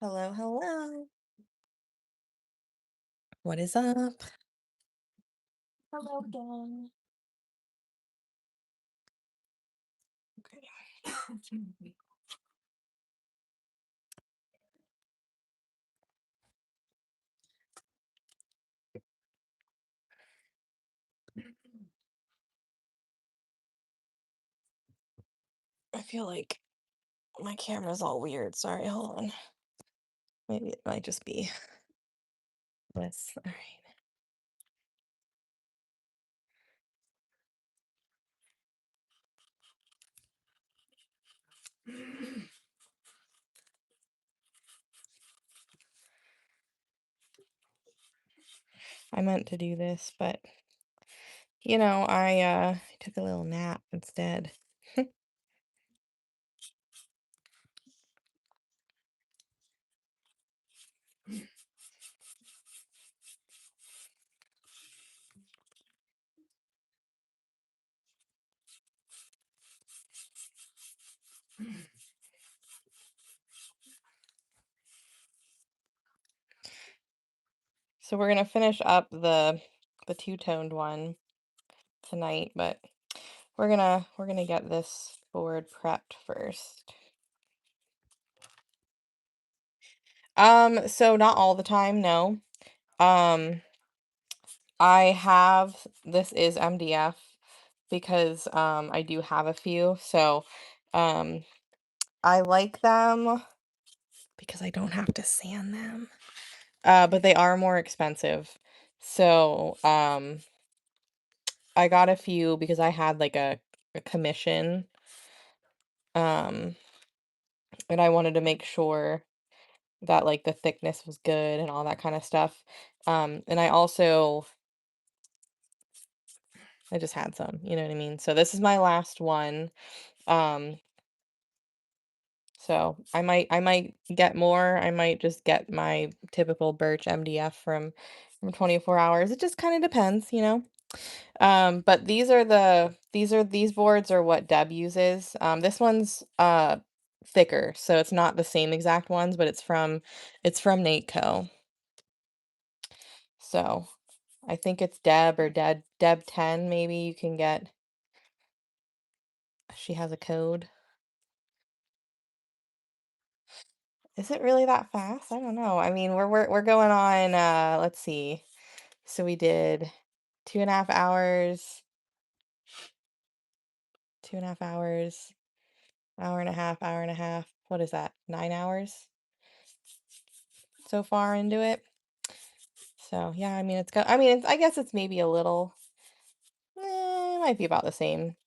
Hello, hello. What is up? Hello again. Okay. I feel like my camera's all weird. Sorry, hold on. Maybe it might just be this. All right. I meant to do this, but I took a little nap instead. So we're gonna finish up the two-toned one tonight, but we're gonna get this board prepped first. So not all the time, no. Um, this is MDF because I do have a few. So um I like them because I don't have to sand them. But they are more expensive. So I got a few because I had like a commission. Um and I wanted to make sure that like the thickness was good and all that kind of stuff. And I just had some, you know what I mean? So this is my last one. Um, so I might get more. I might just get my typical Birch MDF from 24 hours. It just kind of depends, you know. But these boards are what Deb uses. This one's thicker, so it's not the same exact ones, but it's from Nateco. So I think it's Deb or Deb 10 maybe you can get. She has a code. Is it really that fast? I don't know. I mean, we're going on, let's see. So we did 2.5 hours, 2.5 hours, hour and a half, hour and a half. What is that? 9 hours so far into it. So yeah, I mean, I guess it's maybe a little, it might be about the same.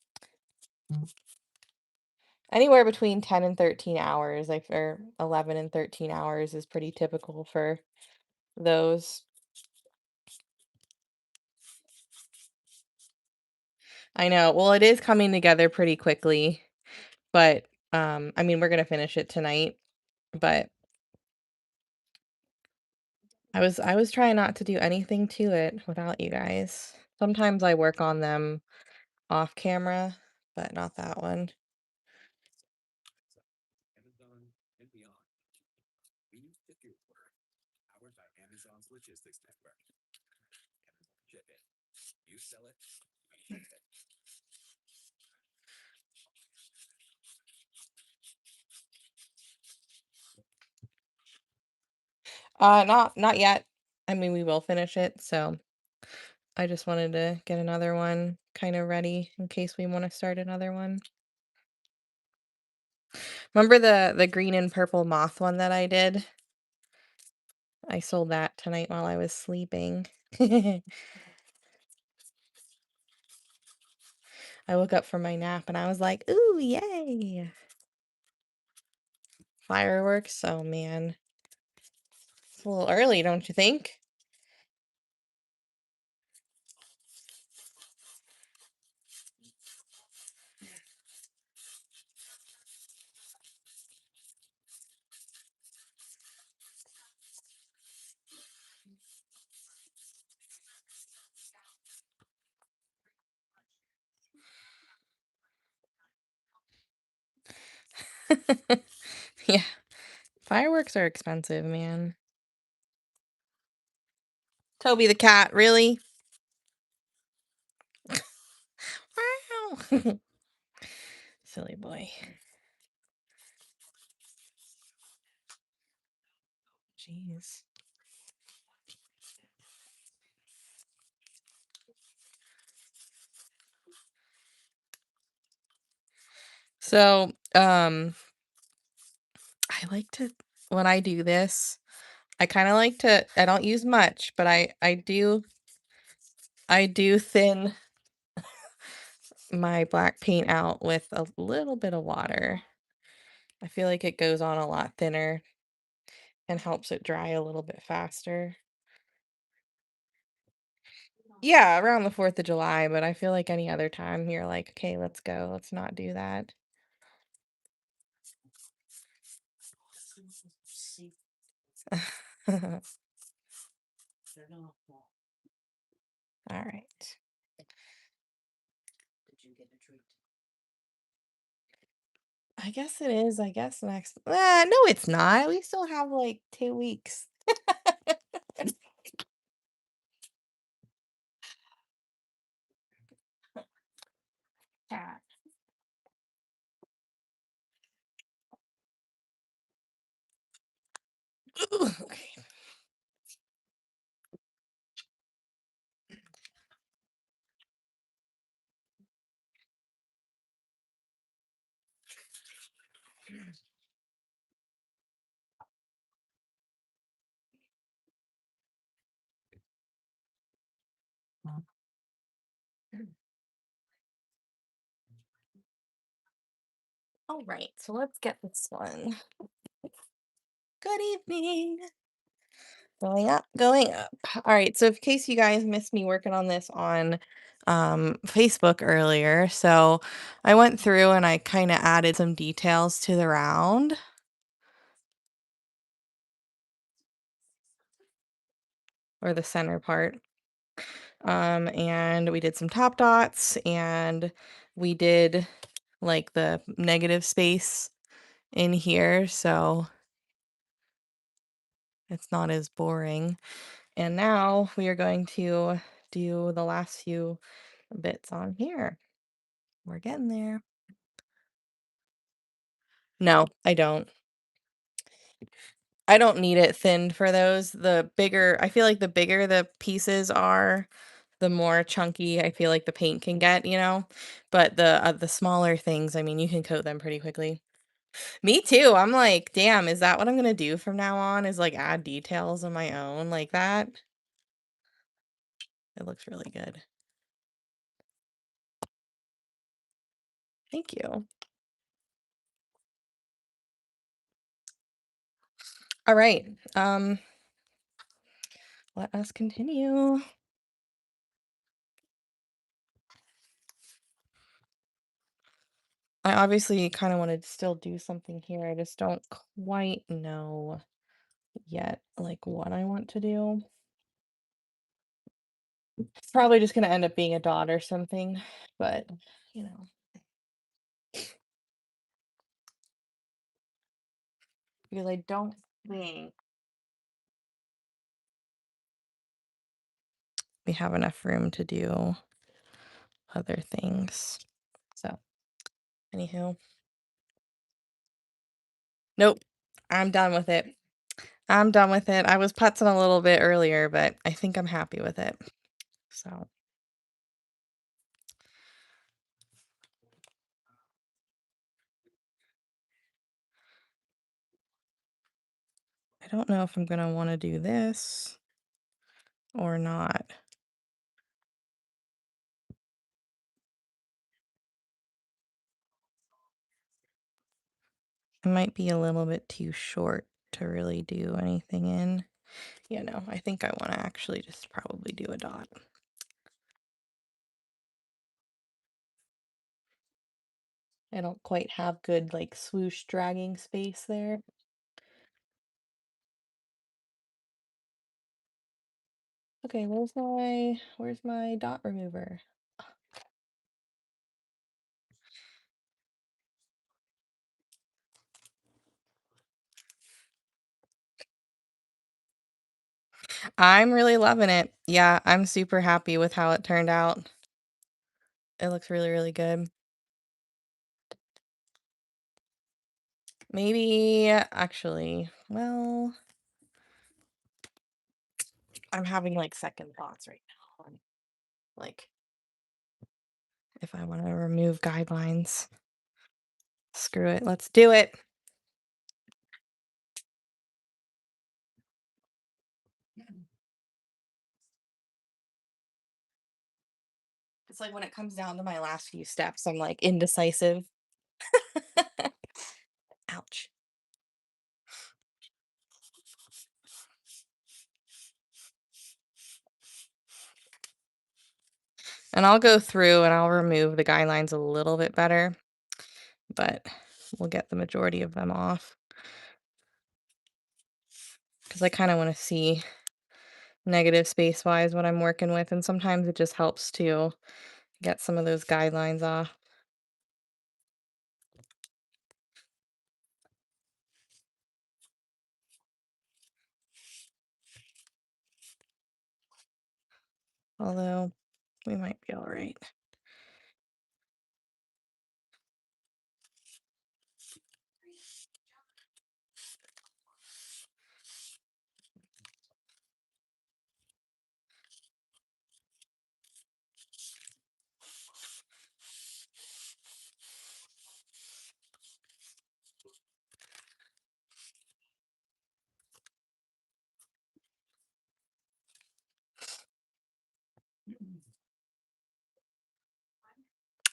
Anywhere between 10 and 13 hours, like, or 11 and 13 hours is pretty typical for those. I know. Well, it is coming together pretty quickly, but I mean, we're gonna finish it tonight, but I was trying not to do anything to it without you guys. Sometimes I work on them off camera, but not that one. Not yet. I mean, we will finish it, so I just wanted to get another one kind of ready in case we want to start another one. Remember the green and purple moth one that I did? I sold that tonight while I was sleeping. I woke up from my nap and I was like, "Ooh, yay!" Fireworks. Oh man, it's a little early, don't you think? Yeah, fireworks are expensive, man. Toby the cat, really? Wow. Silly boy. Jeez. So, I like to when I do this, I kinda like to I don't use much, but I do thin my black paint out with a little bit of water. I feel like it goes on a lot thinner and helps it dry a little bit faster. Yeah, around the 4th of July, but I feel like any other time you're like, "Okay, let's go. Let's not do that." All right. I guess it is. I guess next. No, it's not. We still have like 2 weeks. Cat. Okay. All right. So let's get this one. Good evening. Going up, going up. All right. So, in case you guys missed me working on this on Facebook earlier, so I went through and I kind of added some details to the round or the center part. And we did some top dots and we did like the negative space in here, so it's not as boring. And now we are going to do the last few bits on here. We're getting there. No, I don't. I don't need it thinned for those. I feel like the bigger the pieces are, the more chunky I feel like the paint can get, you know? But the smaller things, I mean, you can coat them pretty quickly. Me too. I'm like, damn, is that what I'm gonna do from now on? Is like add details of my own like that? It looks really good. Thank you. All right. Um, let us continue. I obviously kind of wanted to still do something here. I just don't quite know yet, like what I want to do. It's probably just gonna end up being a dot or something, but you know, because I don't think we have enough room to do other things. So, anywho, nope, I'm done with it. I'm done with it. I was putzing a little bit earlier, but I think I'm happy with it. So, I don't know if I'm gonna want to do this or not. It might be a little bit too short to really do anything in. Yeah, no, I think I want to actually just probably do a dot. I don't quite have good like swoosh dragging space there. Okay, where's my dot remover? I'm really loving it. Yeah, I'm super happy with how it turned out. It looks really, really good. Maybe actually, well, I'm having like second thoughts right now on like if I want to remove guidelines. Screw it. Let's do it. It's like when it comes down to my last few steps, I'm like indecisive. Ouch. And I'll go through and I'll remove the guidelines a little bit better, but we'll get the majority of them off because I kind of want to see negative space wise what I'm working with. And sometimes it just helps to get some of those guidelines off. Although we might be all right.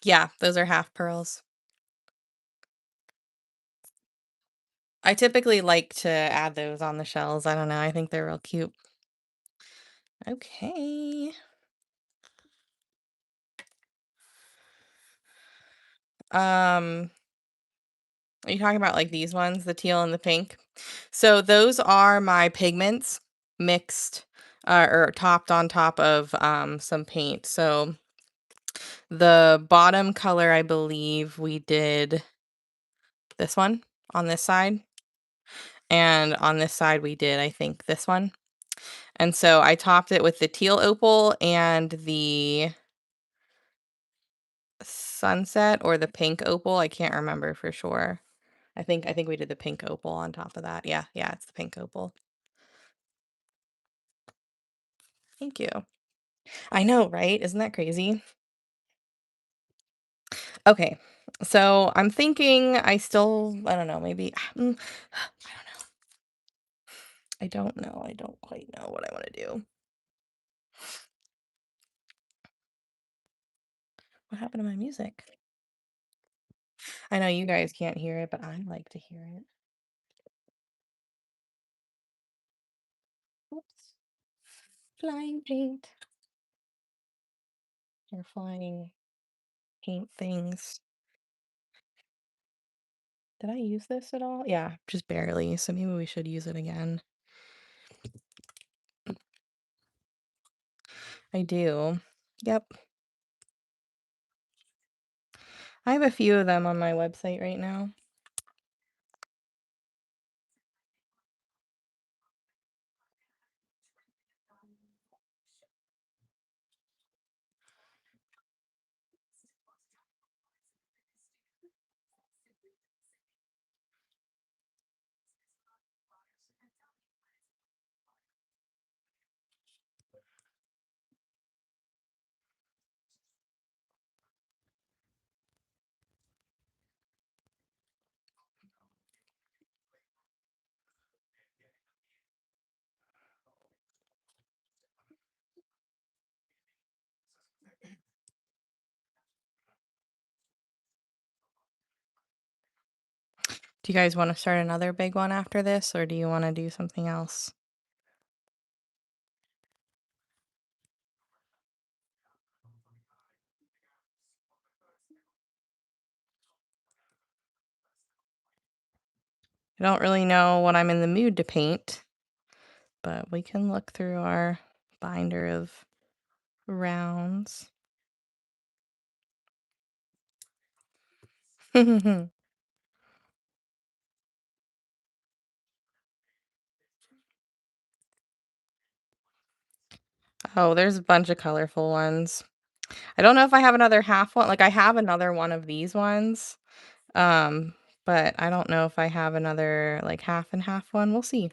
Yeah, those are half pearls. I typically like to add those on the shells. I don't know. I think they're real cute. Okay. Um, are you talking about like these ones, the teal and the pink? So those are my pigments mixed or topped on top of some paint. So the bottom color, I believe we did this one on this side. And on this side, we did, I think, this one. And so I topped it with the teal opal and the sunset or the pink opal. I can't remember for sure. I think we did the pink opal on top of that. Yeah, yeah, it's the pink opal. Thank you. I know, right? Isn't that crazy? Okay. So I'm thinking I don't know, maybe I don't know. I don't quite know what I want to do. What happened to my music? I know you guys can't hear it, but I like to hear it. Oops. Flying paint. Or flying paint things. Did I use this at all? Yeah, just barely. So maybe we should use it again. I do. Yep. I have a few of them on my website right now. Do you guys want to start another big one after this, or do you want to do something else? I don't really know what I'm in the mood to paint, but we can look through our binder of rounds. Oh, there's a bunch of colorful ones. I don't know if I have another half one. Like, I have another one of these ones, um, but I don't know if I have another, like, half and half one. We'll see.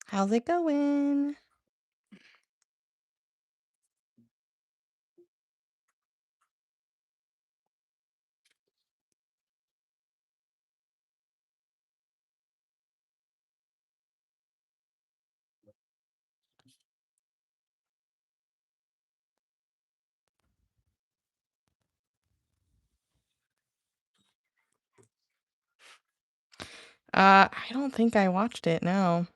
How's it going? I don't think I watched it, no.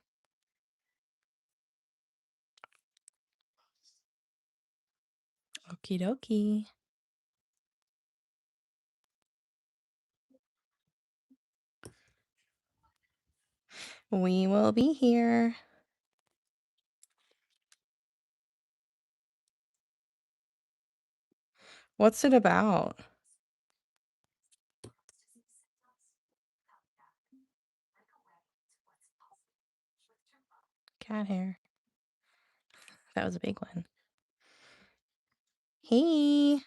Okie dokie. We will be here. What's it about? Cat hair. That was a big one. Hey.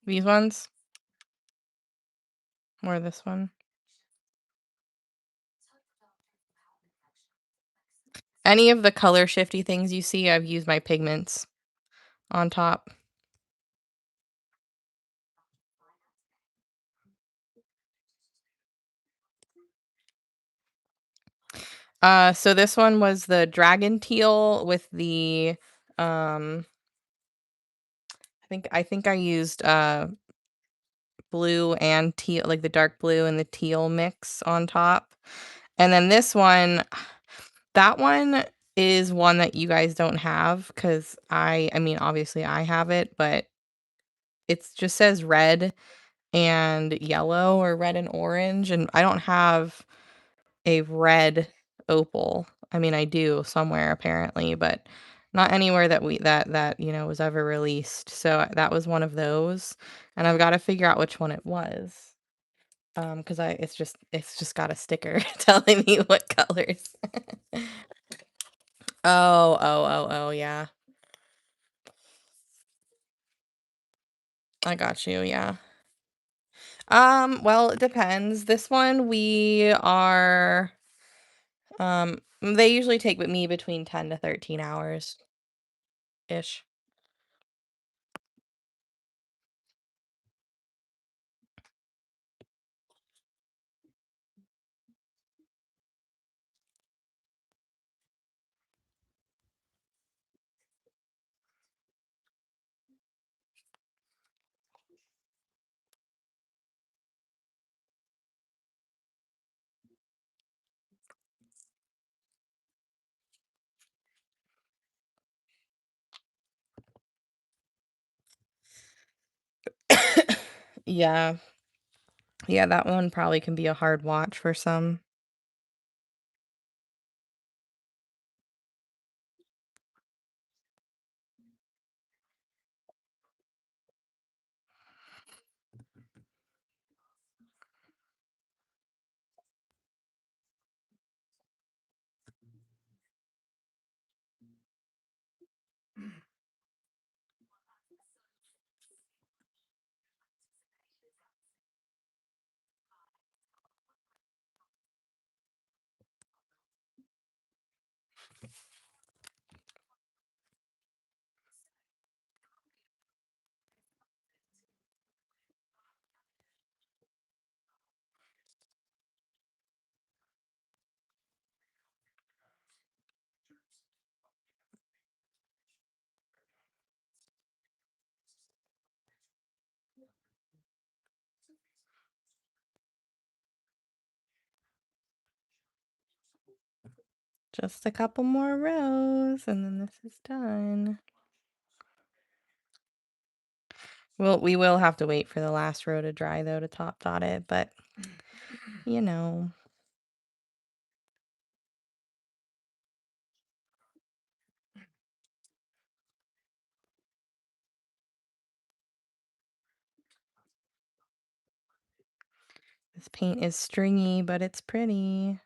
These ones? Or this one? Any of the color shifty things you see, I've used my pigments on top. So this one was the dragon teal with the, I think I used, blue and teal, like the dark blue and the teal mix on top. And then this one, that one is one that you guys don't have because I mean, obviously I have it, but it just says red and yellow or red and orange, and I don't have a red opal. I mean, I do somewhere apparently, but not anywhere that was ever released. So that was one of those, and I've got to figure out which one it was. Because it's just got a sticker telling me what colors. Oh, yeah. I got you, yeah. Well, it depends. This one they usually take with me between 10 to 13 hours ish. Yeah. Yeah, that one probably can be a hard watch for some. Just a couple more rows, and then this is done. We will have to wait for the last row to dry, though, to top dot it, but, you know. This paint is stringy, but it's pretty.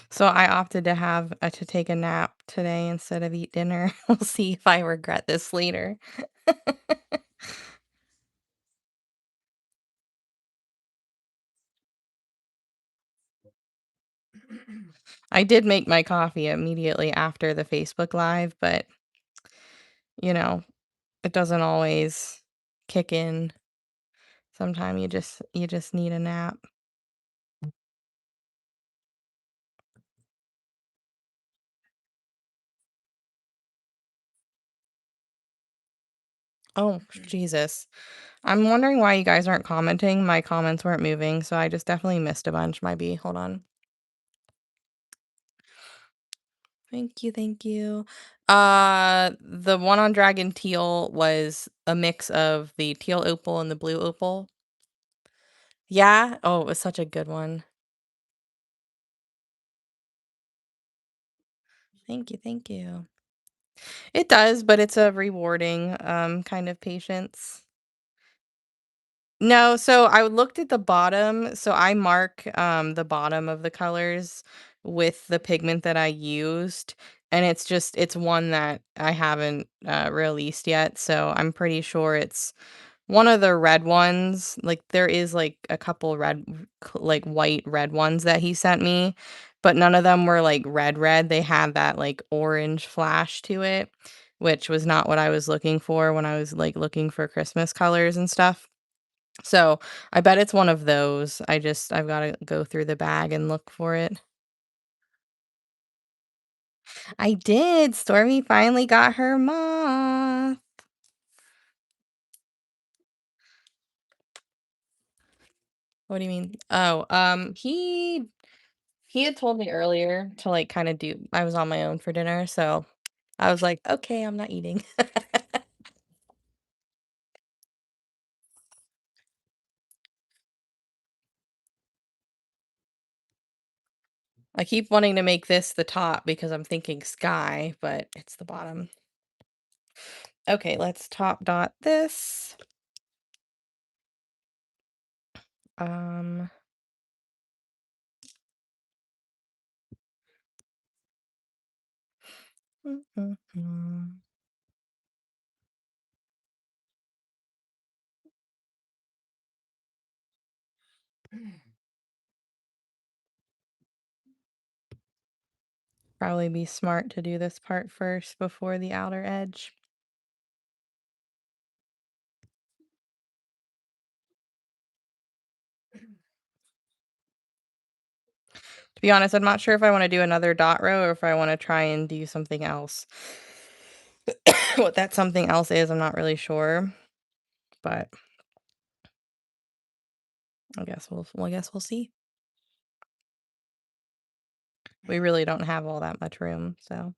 So I opted to to take a nap today instead of eat dinner. We'll see if I regret this later. I did make my coffee immediately after the Facebook Live, but, you know, it doesn't always kick in. Sometimes you just need a nap. Oh, Jesus. I'm wondering why you guys aren't commenting. My comments weren't moving, so I just definitely missed a bunch. Might be. Hold on. Thank you, thank you. The one on Dragon Teal was a mix of the teal opal and the blue opal. Yeah? Oh, it was such a good one. Thank you, thank you. It does, but it's a rewarding, kind of patience. No, so I looked at the bottom, so I mark, the bottom of the colors with the pigment that I used, and it's one that I haven't, released yet, so I'm pretty sure it's one of the red ones. Like, there is, like, a couple like, white red ones that he sent me, but none of them were, like, red red, they had that, like, orange flash to it, which was not what I was looking for when I was, like, looking for Christmas colors and stuff. So, I bet it's one of those. I've gotta go through the bag and look for it. I did! Stormy finally got her moth. What do you mean? Oh, he had told me earlier to, like, kinda do I was on my own for dinner, so I was like, "Okay, I'm not eating." I keep wanting to make this the top because I'm thinking sky, but it's the bottom. Okay, let's top dot this. Um, probably be smart to do this part first before the outer edge. To be honest, I'm not sure if I wanna do another dot row or if I wanna try and do something else. What that something else is, I'm not really sure, but I guess we'll see. We really don't have all that much room, so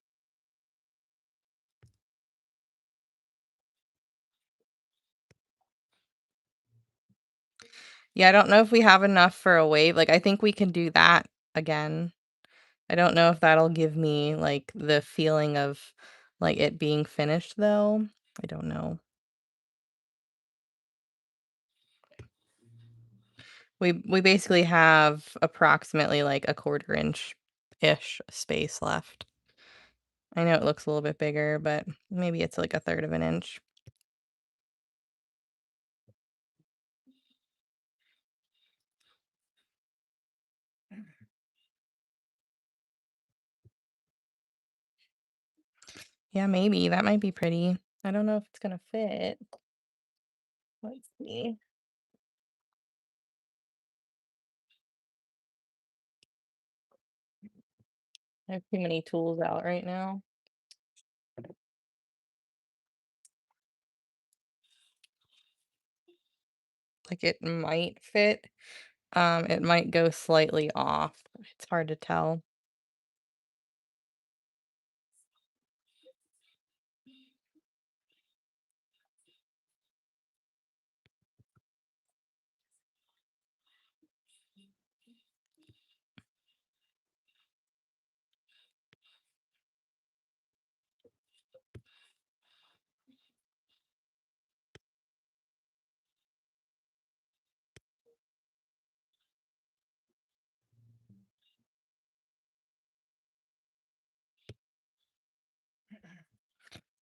yeah, I don't know if we have enough for a wave, like, I think we can do that again. I don't know if that'll give me, like, the feeling of, like, it being finished, though. I don't know. We basically have approximately, like, a quarter inch-ish space left. I know it looks a little bit bigger, but maybe it's, like, a third of an inch. Yeah, maybe. That might be pretty. I don't know if it's gonna fit. Let's see. I have too many tools out right now. Like it might fit. It might go slightly off. It's hard to tell.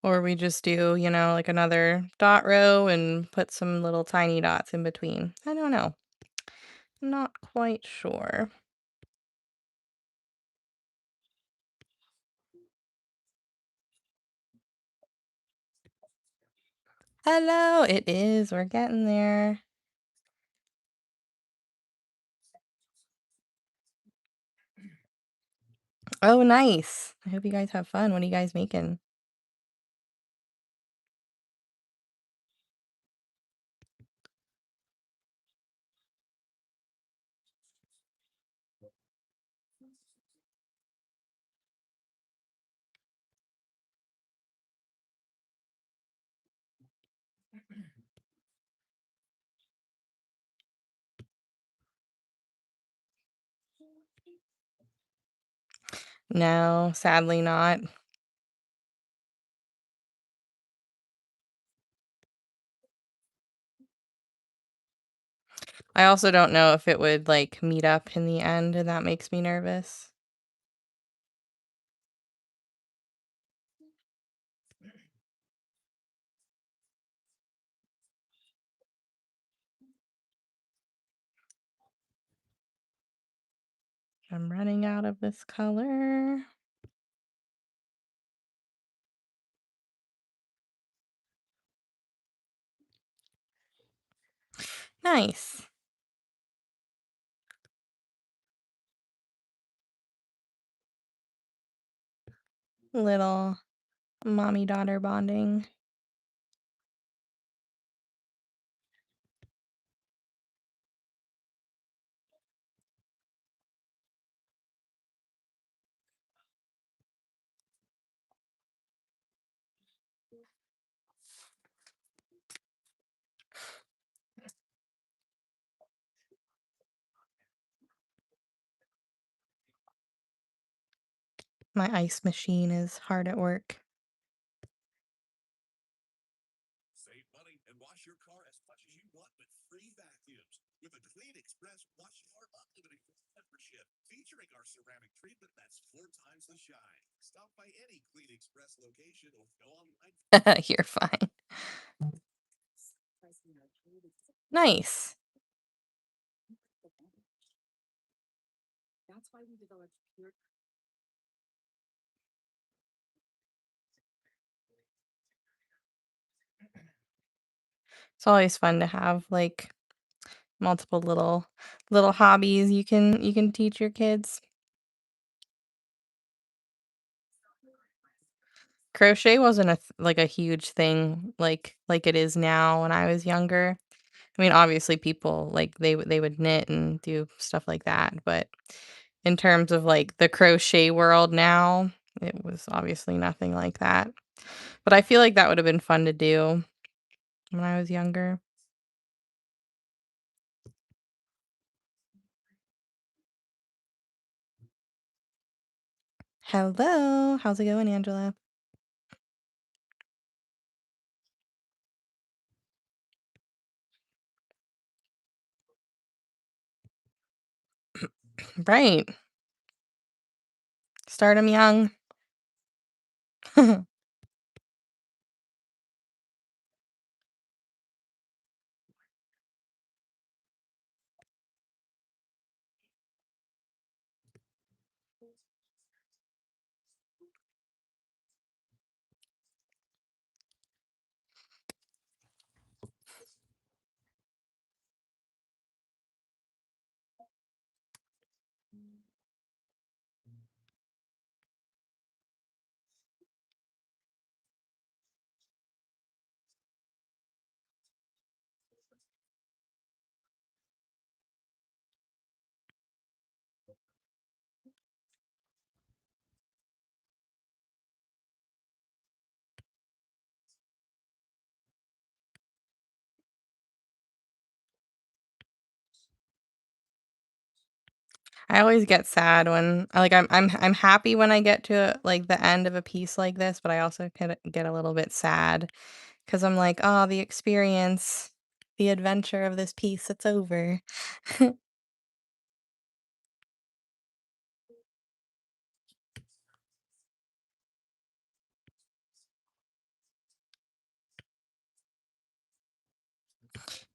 Or we just do, like another dot row and put some little tiny dots in between. I don't know. Not quite sure. Hello, it is. We're getting there. Oh, nice. I hope you guys have fun. What are you guys making? No, sadly not. I also don't know if it would like meet up in the end, and that makes me nervous. I'm running out of this color. Nice. Little mommy daughter bonding. My ice machine is hard at work. You're fine. Nice. It's always fun to have like multiple little hobbies you can teach your kids. Crochet wasn't like a huge thing like it is now when I was younger. I mean, obviously people like they would knit and do stuff like that, but in terms of like the crochet world now, it was obviously nothing like that. But I feel like that would have been fun to do when I was younger. Hello, how's it going, Angela? Right. Start them young. I always get sad when like, I'm happy when I get to, like, the end of a piece like this, but I also get a little bit sad because 'cause I'm like, "Oh, the experience, the adventure of this piece, it's over."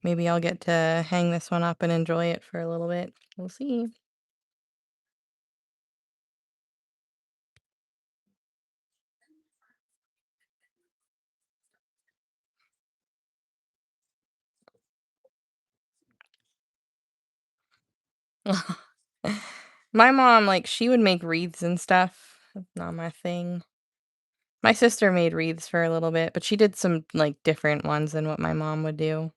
Maybe I'll get to hang this one up and enjoy it for a little bit. We'll see. My mom, like, she would make wreaths and stuff. That's not my thing. My sister made wreaths for a little bit, but she did some, like, different ones than what my mom would do.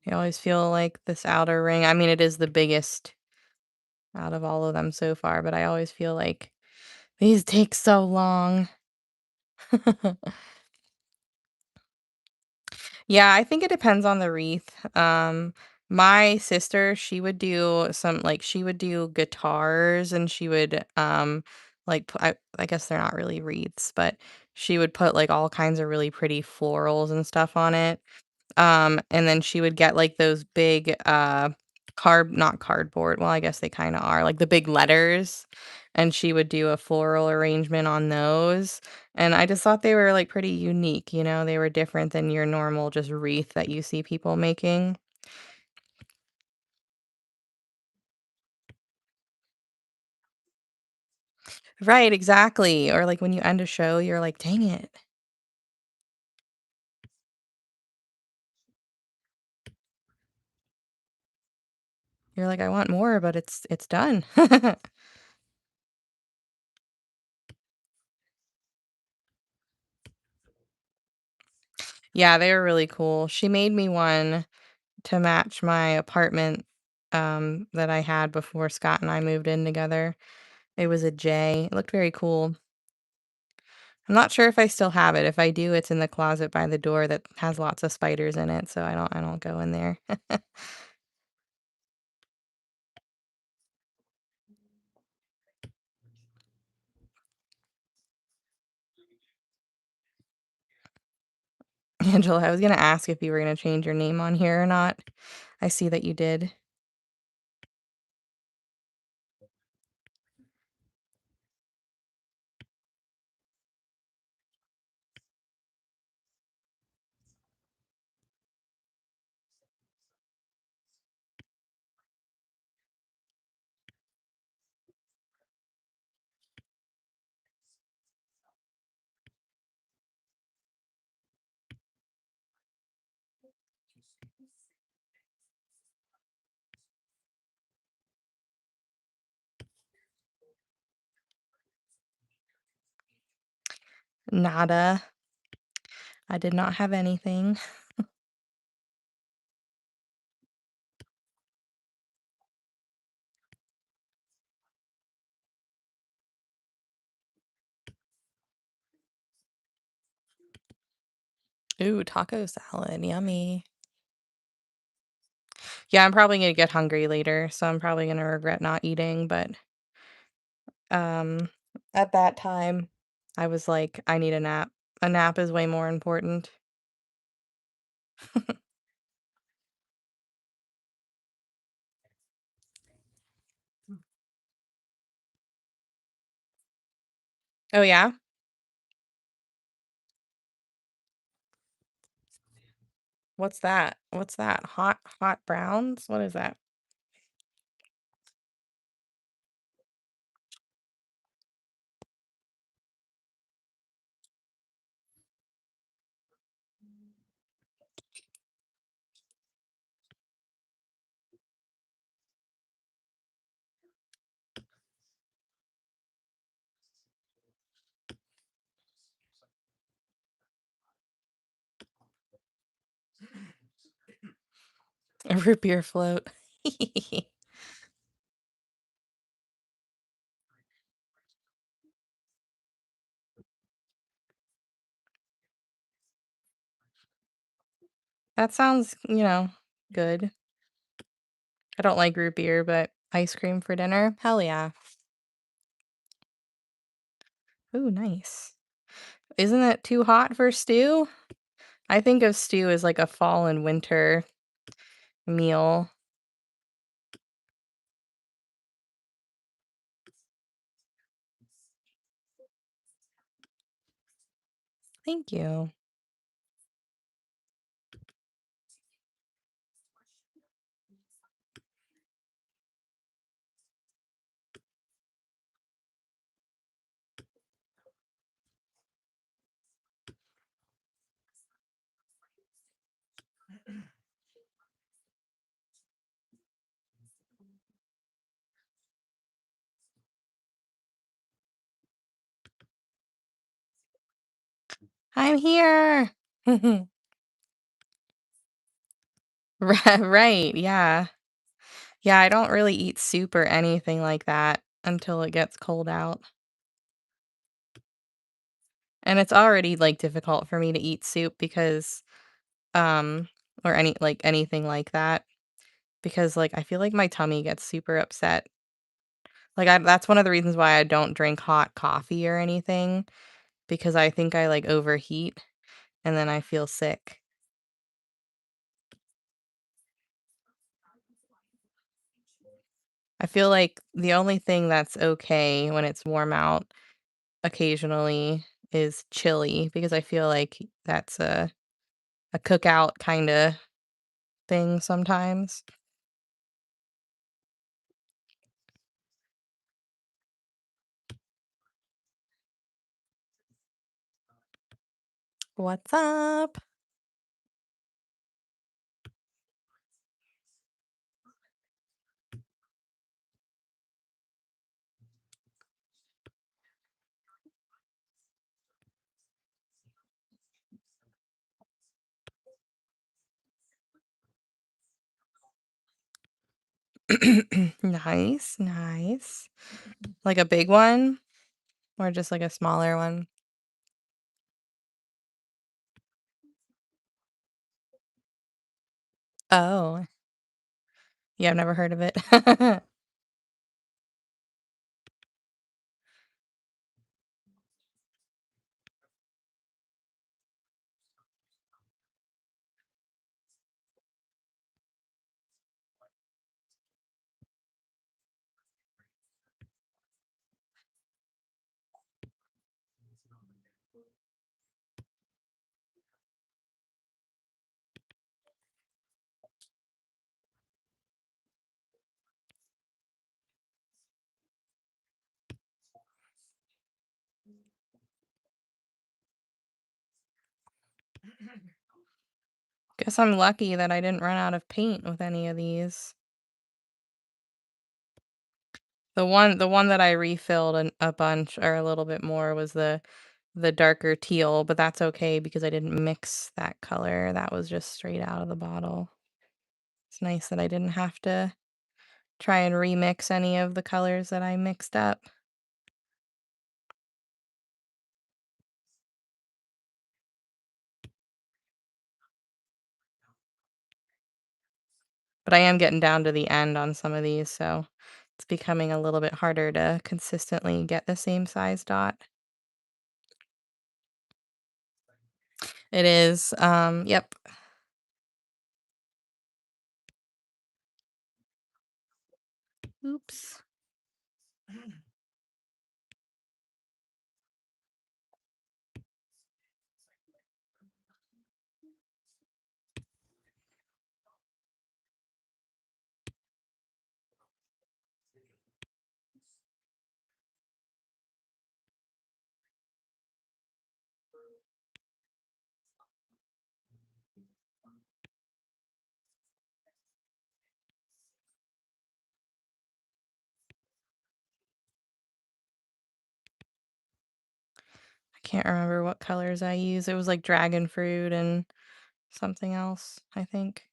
I always feel like this outer ring, I mean, it is the biggest out of all of them so far, but I always feel like these take so long. Yeah, I think it depends on the wreath. My sister, she would do some like she would do guitars and she would like I guess they're not really wreaths, but she would put like all kinds of really pretty florals and stuff on it. And then she would get, like, those big, not cardboard, well, I guess they kinda are, like, the big letters, and she would do a floral arrangement on those, and I just thought they were, like, pretty unique, you know, they were different than your normal just wreath that you see people making. Right, exactly, or, like, when you end a show, you're like, "Dang it." You're like, "I want more, but it's done." Yeah, they were really cool. She made me one to match my apartment, that I had before Scott and I moved in together. It was a J. It looked very cool. I'm not sure if I still have it. If I do, it's in the closet by the door that has lots of spiders in it, so I don't go in there. Angela, I was gonna ask if you were gonna change your name on here or not. I see that you did. Nada. I did not have anything. Ooh, taco salad, yummy. Yeah, I'm probably gonna get hungry later, so I'm probably gonna regret not eating, but Um, at that time, I was like, "I need a nap. A nap is way more important." Oh, yeah? What's that? What's that? Hot browns? What is that? A root beer float. That sounds, good. I don't like root beer, but ice cream for dinner? Hell yeah. Ooh, nice. Isn't it too hot for stew? I think of stew as like a fall and winter meal. Thank you. I'm here. Right, yeah. Yeah, I don't really eat soup or anything like that until it gets cold out. And it's already, like, difficult for me to eat soup because, um or anything like that because, like, I feel like my tummy gets super upset. Like, I that's one of the reasons why I don't drink hot coffee or anything because I think I, like, overheat and then I feel sick. I feel like the only thing that's okay when it's warm out occasionally is chili because I feel like that's a cookout kinda thing sometimes. What's up? Nice, nice. Like a big one or just like a smaller one? Oh, yeah, I've never heard of it. Guess I'm lucky that I didn't run out of paint with any of these. The one that I refilled a bunch or a little bit more was the darker teal, but that's okay because I didn't mix that color. That was just straight out of the bottle. It's nice that I didn't have to try and remix any of the colors that I mixed up. But I am getting down to the end on some of these, so it's becoming a little bit harder to consistently get the same size dot. It is, yep. Oops. I can't remember what colors I use. It was like dragon fruit and something else, I think.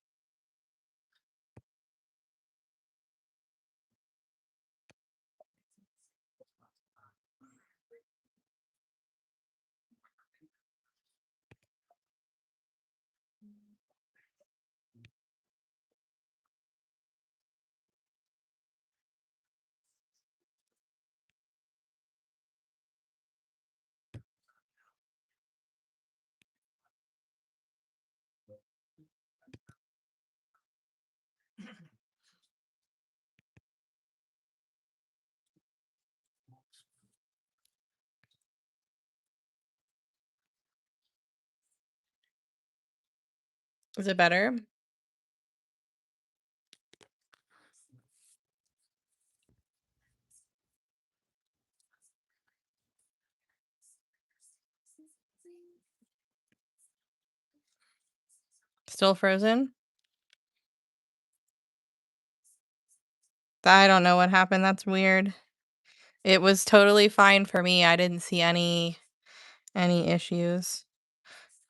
Is it better? Still frozen? I don't know what happened, that's weird. It was totally fine for me, I didn't see any issues.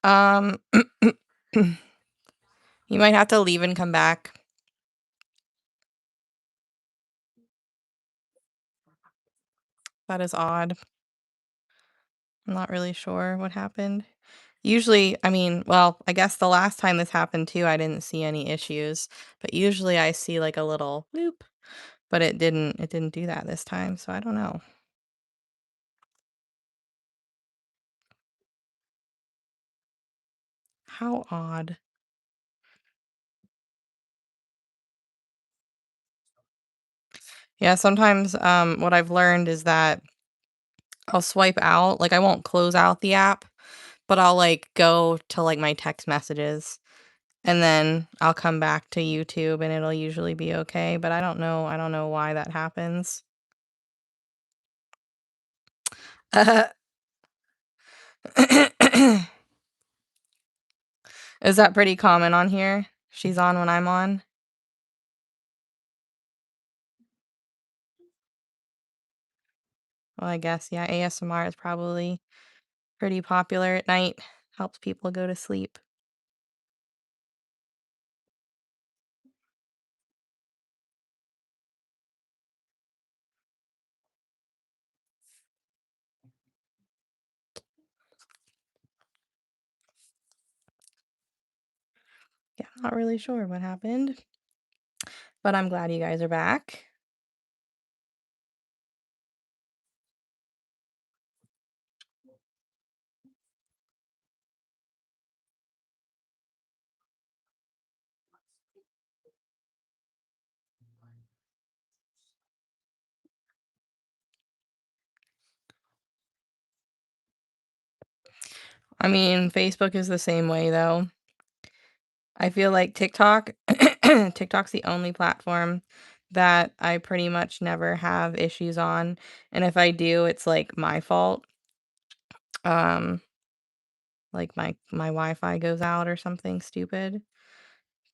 Um, you might have to leave and come back. That is odd. I'm not really sure what happened. Usually, I mean, well, I guess the last time this happened too, I didn't see any issues, but usually I see like a little bloop, but it didn't do that this time, so I don't know. How odd. Yeah, sometimes what I've learned is that I'll swipe out, like I won't close out the app, but I'll like go to like my text messages and then I'll come back to YouTube and it'll usually be okay, but I don't know why that happens. Is that pretty common on here? She's on when I'm on? Well, I guess, yeah, ASMR is probably pretty popular at night. Helps people go to sleep. Yeah, I'm not really sure what happened, but I'm glad you guys are back. I mean, Facebook is the same way though. I feel like TikTok's the only platform that I pretty much never have issues on, and if I do, it's like my fault. Um, like my Wi-Fi goes out or something stupid.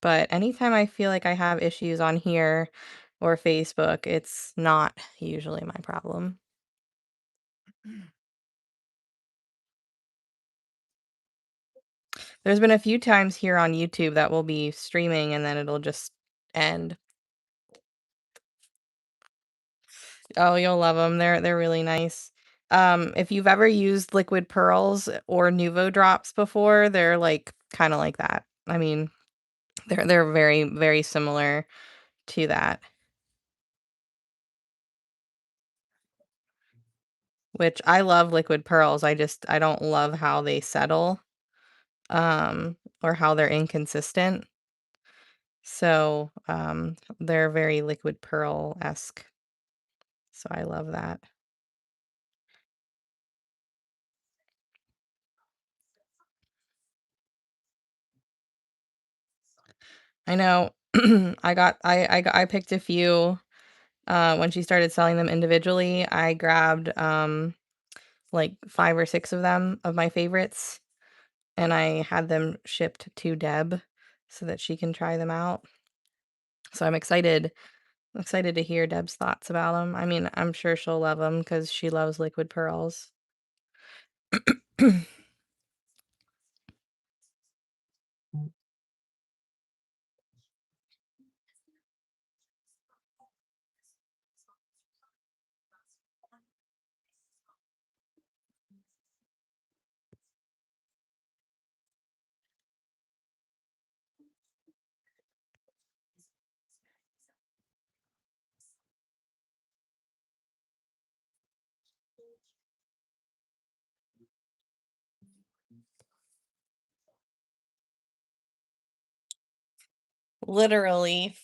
But anytime I feel like I have issues on here or Facebook, it's not usually my problem. There's been a few times here on YouTube that we'll be streaming and then it'll just end. Oh, you'll love them. They're really nice. If you've ever used liquid pearls or Nuvo drops before, they're like kind of like that. I mean, they're very very similar to that, which I love liquid pearls. I don't love how they settle or how they're inconsistent. So, they're very liquid pearl-esque. So I love that. I know. I picked a few, when she started selling them individually, I grabbed, like 5 or 6 of them, of my favorites, and I had them shipped to Deb so that she can try them out. So I'm excited to hear Deb's thoughts about them. I mean, I'm sure she'll love them because she loves liquid pearls. Literally.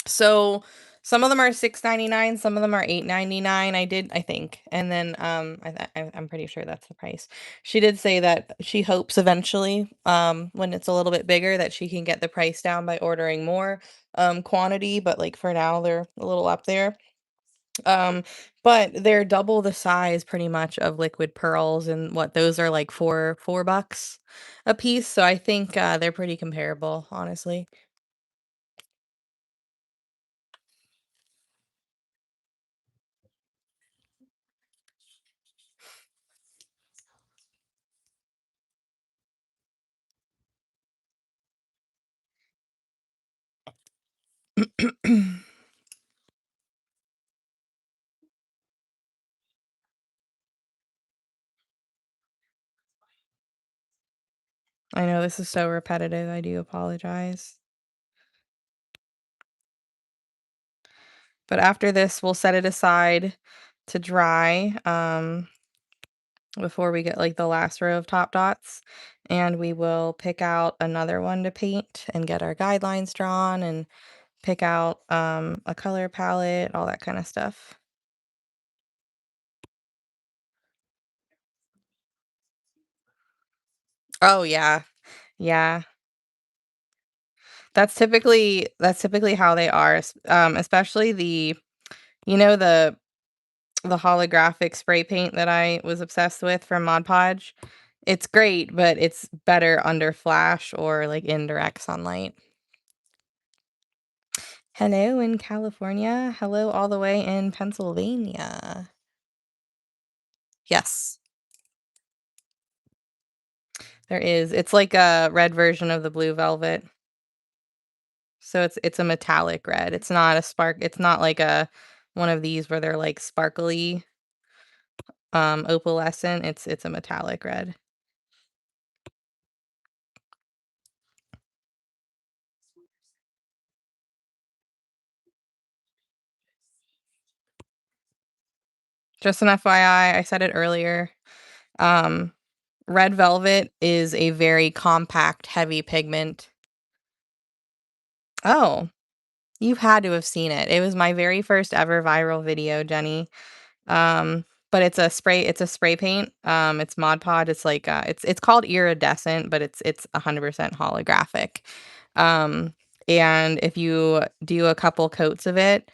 So Some of them are 6.99, some of them are 8.99. I think, and then, I'm pretty sure that's the price. She did say that she hopes eventually, when it's a little bit bigger, that she can get the price down by ordering more, quantity, but, like, for now, they're a little up there. Um, but they're double the size pretty much of liquid pearls, and what those are like 4 bucks a piece, so I think, they're pretty comparable, honestly. I know this is so repetitive, I do apologize. But after this, we'll set it aside to dry, before we get, like, the last row of top dots, and we will pick out another one to paint and get our guidelines drawn and pick out, a color palette, all that kinda stuff. Oh, yeah. Yeah. That's typically how they are, especially the holographic spray paint that I was obsessed with from Mod Podge. It's great, but it's better under flash or, like, indirect sunlight. Hello in California. Hello all the way in Pennsylvania. Yes, there is. It's like a red version of the blue velvet. So it's a metallic red. It's not like a one of these where they're, like, sparkly, opalescent. It's a metallic red. Just an FYI, I said it earlier, um, red velvet is a very compact, heavy pigment. Oh, you had to have seen it. It was my very first ever viral video, Jenny. But it's a spray paint. It's Mod Podge. It's like, it's called iridescent, but it's 100% holographic. Um, and if you do a couple coats of it,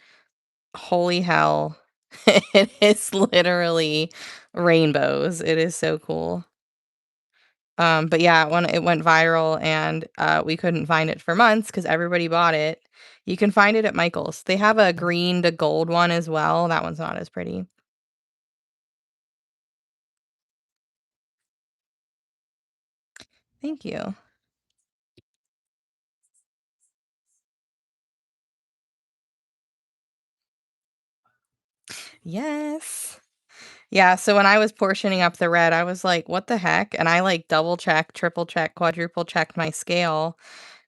holy hell, it is literally rainbows. It is so cool. But yeah, when it went viral and, we couldn't find it for months because everybody bought it. You can find it at Michael's. They have a green to gold one as well. That one's not as pretty. Thank you. Yes. Yeah, so when I was portioning up the red, I was like, "What the heck?" And I, like, double checked, triple checked, quadruple checked my scale.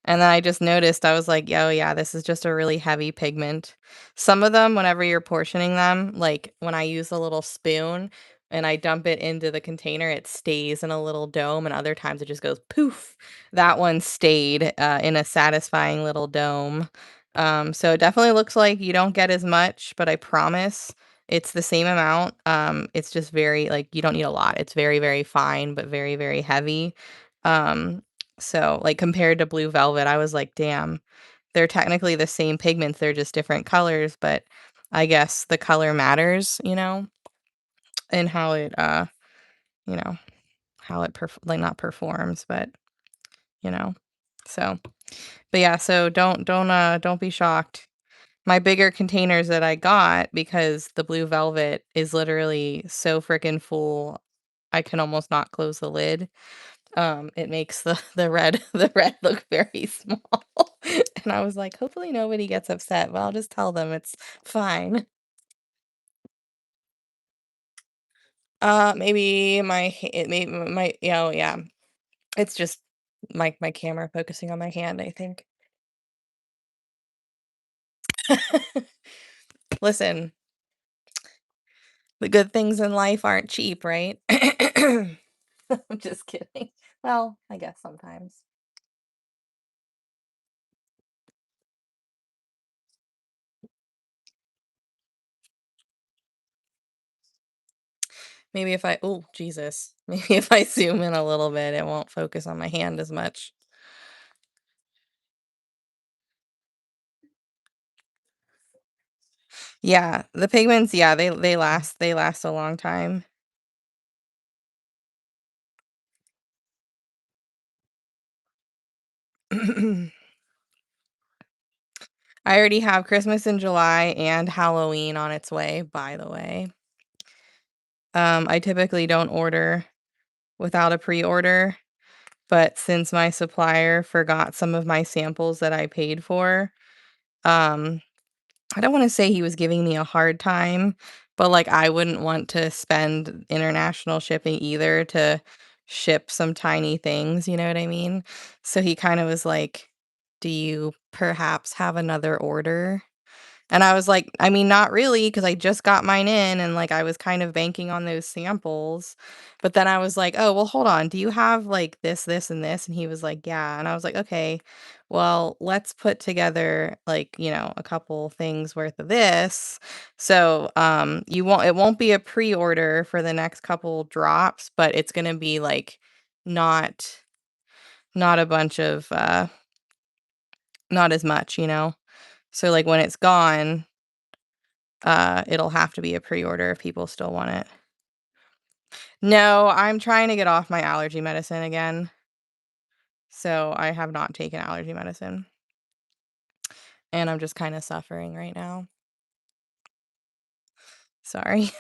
And then I just noticed, I was like, "Oh, yeah, this is just a really heavy pigment." Some of them, whenever you're portioning them, like, when I use a little spoon and I dump it into the container, it stays in a little dome, and other times it just goes poof. That one stayed, in a satisfying little dome. So it definitely looks like you don't get as much, but I promise it's the same amount. It's just very, like, you don't need a lot. It's very, very fine, but very, very heavy. Um, so, like, compared to blue velvet, I was like, "Damn, they're technically the same pigments, they're just different colors," but I guess the color matters, and how it, you know, how it like, not performs, but, you know, so but yeah, so don't be shocked. My bigger containers that I got, because the blue velvet is literally so freaking full, I can almost not close the lid. It makes the red the red look very small, and I was like, "Hopefully nobody gets upset, but I'll just tell them it's fine." Maybe my ha it may my yeah, oh, yeah, it's just my camera focusing on my hand, I think. Listen, the good things in life aren't cheap, right? I'm just kidding. Well, I guess sometimes. Maybe if I oh, Jesus. Maybe if I zoom in a little bit, it won't focus on my hand as much. Yeah, the pigments, yeah, they last a long time. I already have Christmas in July and Halloween on its way, by the way. I typically don't order without a pre-order, but since my supplier forgot some of my samples that I paid for, um, I don't wanna say he was giving me a hard time, but, like, I wouldn't want to spend international shipping either to ship some tiny things, you know what I mean? So he kinda was like, "Do you perhaps have another order?" And I was like, "I mean, not really, because I just got mine in and, like, I was kind of banking on those samples." But then I was like, "Oh, well, hold on. Do you have, like, this, and this?" And he was like, "Yeah." And I was like, "Okay, well, let's put together, like, a couple things worth of this." So, it won't be a pre-order for the next couple drops, but it's gonna be, like, not not a bunch of, not as much, you know? So, like, when it's gone, it'll have to be a pre-order if people still want it. No, I'm trying to get off my allergy medicine again, so I have not taken allergy medicine, and I'm just kinda suffering right now. Sorry.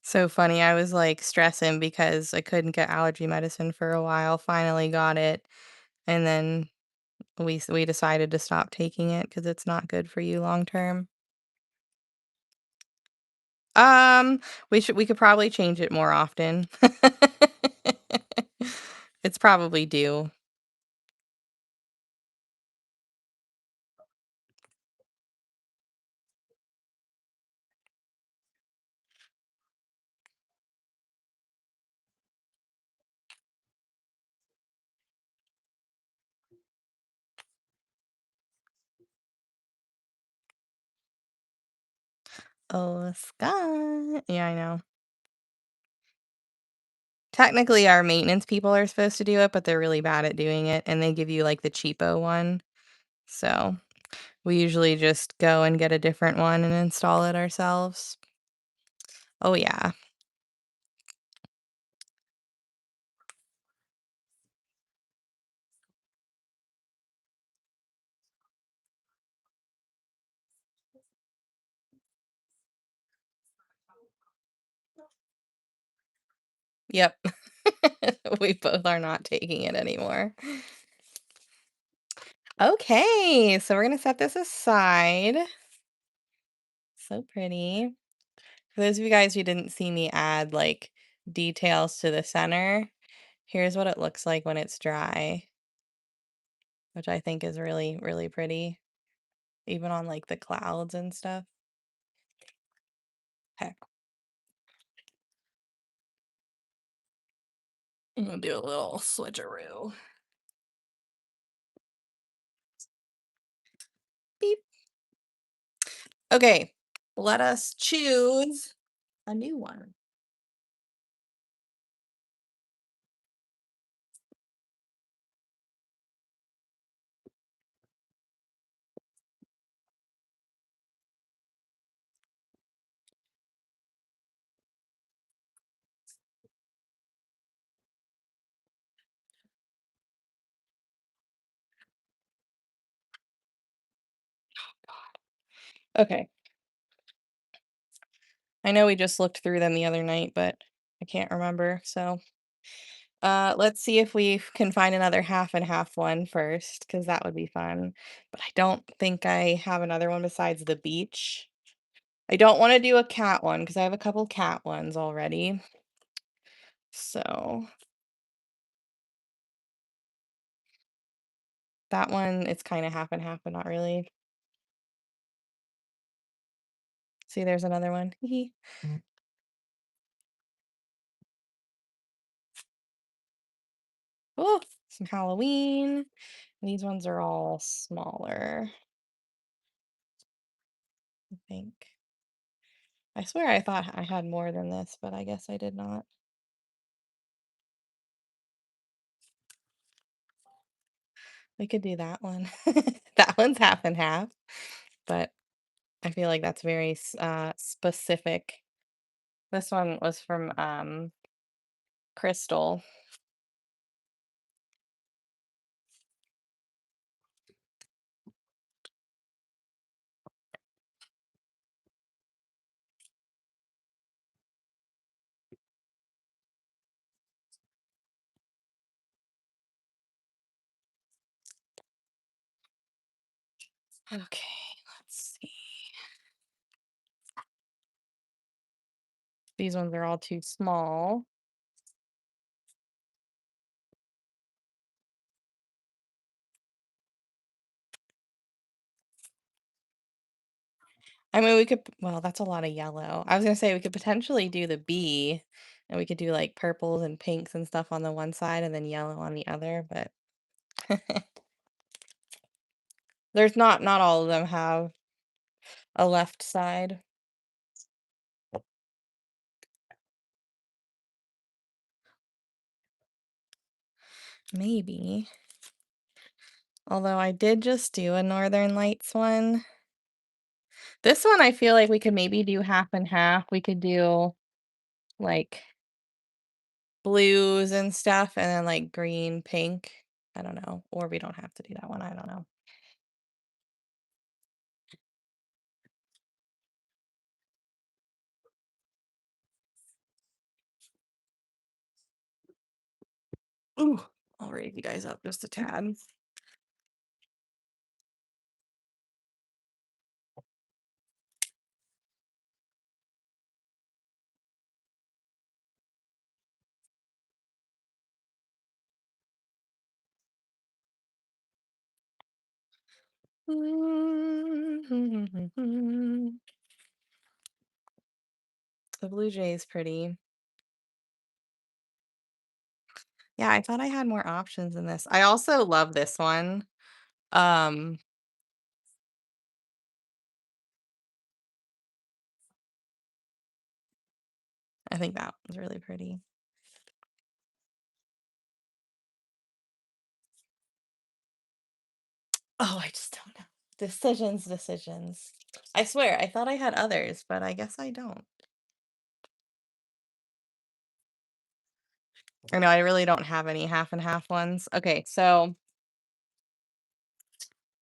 So funny, I was, like, stressing because I couldn't get allergy medicine for a while, finally got it, and then we decided to stop taking it because it's not good for you long term. Um, we could probably change it more often. It's probably due. Oh, Scott. Yeah, I know. Technically, our maintenance people are supposed to do it, but they're really bad at doing it, and they give you, like, the cheapo one. So, we usually just go and get a different one and install it ourselves. Oh, yeah. Yep. We both are not taking it anymore. Okay, so we're gonna set this aside. So pretty. For those of you guys who didn't see me add, like, details to the center, here's what it looks like when it's dry, which I think is really, really pretty, even on, like, the clouds and stuff. Heck, I'm gonna do a little switcheroo. Beep. Okay, let us choose a new one. Okay, I know we just looked through them the other night, but I can't remember, so, let's see if we can find another half and half one first, because that would be fun, but I don't think I have another one besides the beach. I don't wanna do a cat one because I have a couple cat ones already, so That one, it's kinda half and half, but not really. See, there's another one. Hee hee. Oh, some Halloween. These ones are all smaller, I think. I swear I thought I had more than this, but I guess I did not. We could do that one. That one's half and half, but I feel like that's very specific. This one was from Crystal. Okay, let's see. These ones are all too small. I mean, we could, well, that's a lot of yellow. I was gonna say we could potentially do the bee, and we could do like purples and pinks and stuff on the one side and then yellow on the other, but there's not all of them have a left side. Maybe. Although I did just do a Northern Lights one. This one I feel like we could maybe do half and half. We could do like blues and stuff and then like green, pink. I don't know. Or we don't have to do that one. I don't know. Ooh, I'll raise you guys up just a tad. The blue jay is pretty. Yeah, I thought I had more options in this. I also love this one. Um, I think that was really pretty. Oh, I just don't know. Decisions, decisions. I swear, I thought I had others, but I guess I don't. Or no, I really don't have any half and half ones. Okay, so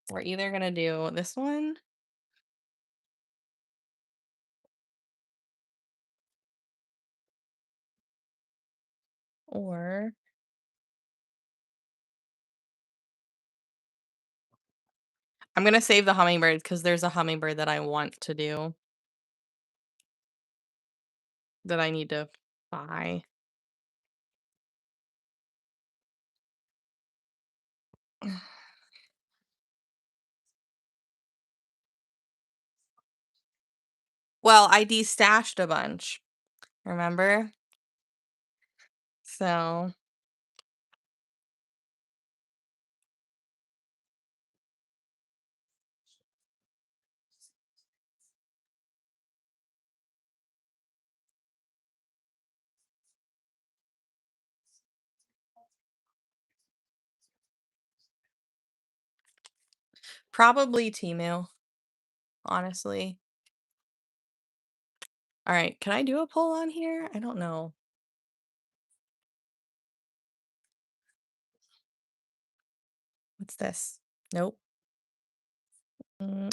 we're either gonna do this one or I'm gonna save the hummingbird because there's a hummingbird that I want to do that I need to buy. Well, I destashed a bunch, remember? So probably Temu, honestly. All right, can I do a poll on here? I don't know. What's this? Nope.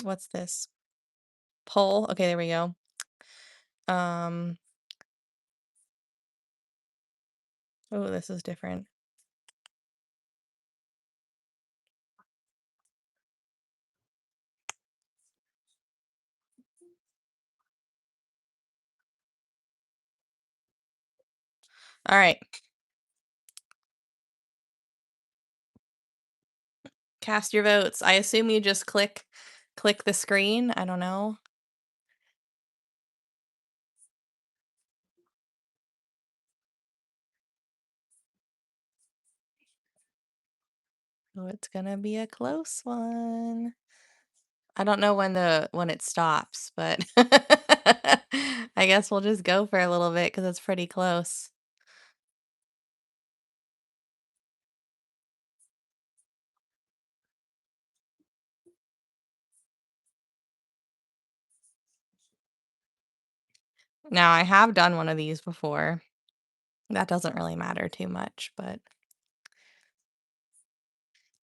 What's this? Poll. Okay, there we go. Um, oh, this is different. All right. Cast your votes. I assume you just click the screen. I don't know. Oh, it's gonna be a close one. I don't know when it stops, but I guess we'll just go for a little bit because it's pretty close. Now, I have done one of these before. That doesn't really matter too much, but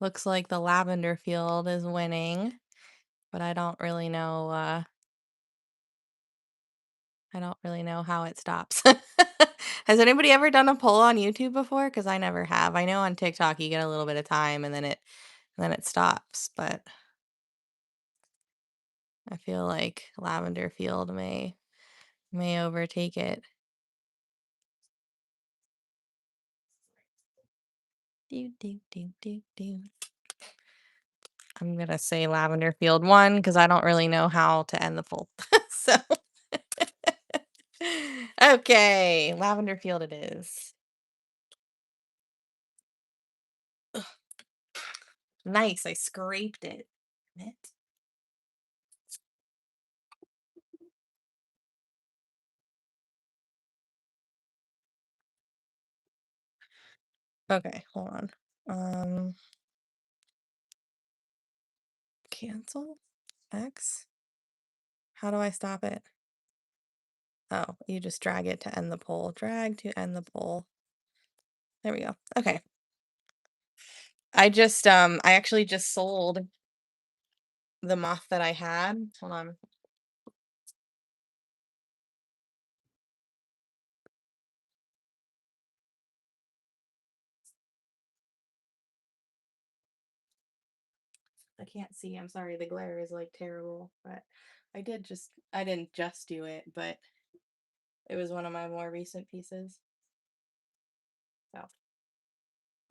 looks like the lavender field is winning, but I don't really know how it stops. Has anybody ever done a poll on YouTube before? Because I never have. I know on TikTok you get a little bit of time and then it stops, but I feel like lavender field may overtake it. Do, do, do, do, do. I'm gonna say lavender field won because I don't really know how to end the poll. So okay, lavender field it is. Ugh, nice, I scraped it. Damn it. Okay, hold on. Cancel? X? How do I stop it? Oh, you just drag it to end the poll. Drag to end the poll. There we go. Okay. I actually just sold the moth that I had. Hold on. I can't see. I'm sorry. The glare is like terrible, but I didn't just do it, but it was one of my more recent pieces. So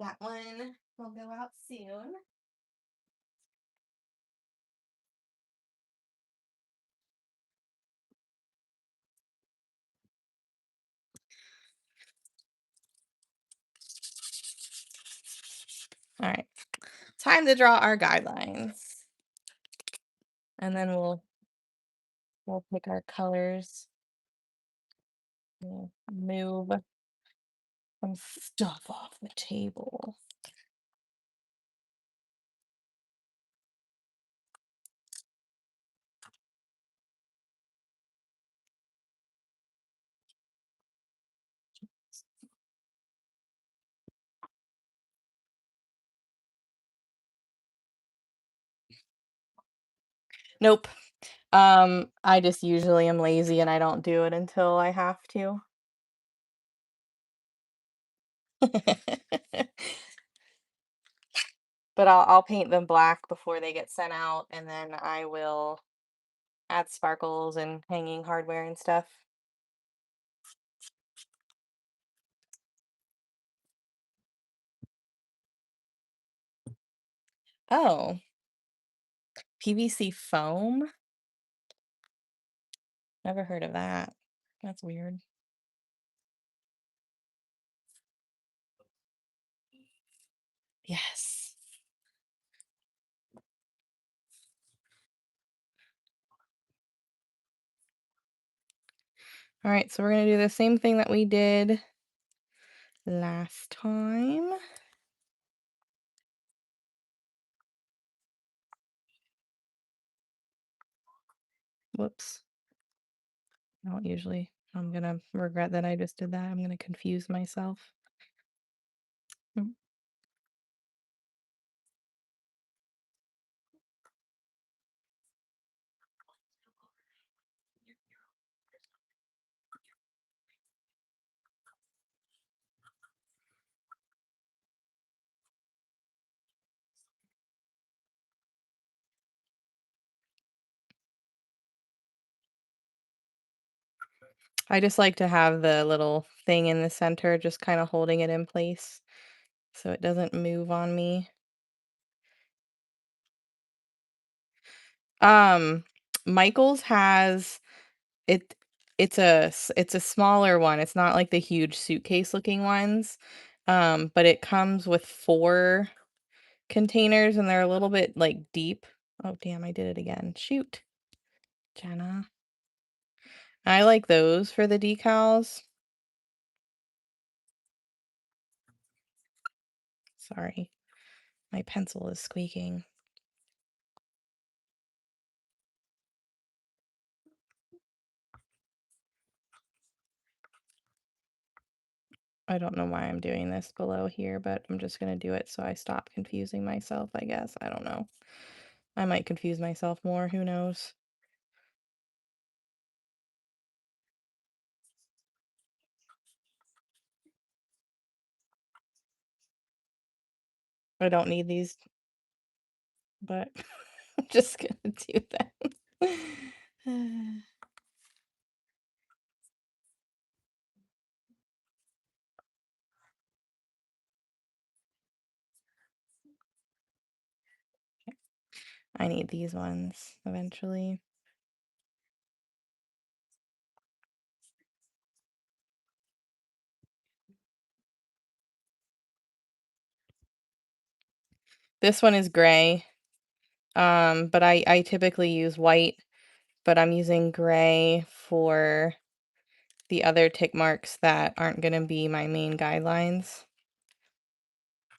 that one will go out soon. All right. Time to draw our guidelines. And then we'll pick our colors. We'll move some stuff off the table. Nope. I just usually am lazy and I don't do it until I have to. But I'll paint them black before they get sent out, and then I will add sparkles and hanging hardware and stuff. Oh, PVC foam? Never heard of that. That's weird. Yes. All right, so we're gonna do the same thing that we did last time. Whoops. I don't usually. I'm gonna regret that I just did that. I'm gonna confuse myself. Mm. I just like to have the little thing in the center just kind of holding it in place so it doesn't move on me. Um, Michael's has it it's a smaller one. It's not like the huge suitcase looking ones. But it comes with 4 containers and they're a little bit like deep. Oh damn, I did it again. Shoot, Jenna. I like those for the decals. Sorry, my pencil is squeaking. I don't know why I'm doing this below here, but I'm just gonna do it so I stop confusing myself, I guess. I don't know. I might confuse myself more, who knows? I don't need these, but I'm just gonna do that. I need these ones eventually. This one is gray, but I typically use white, but I'm using gray for the other tick marks that aren't gonna be my main guidelines.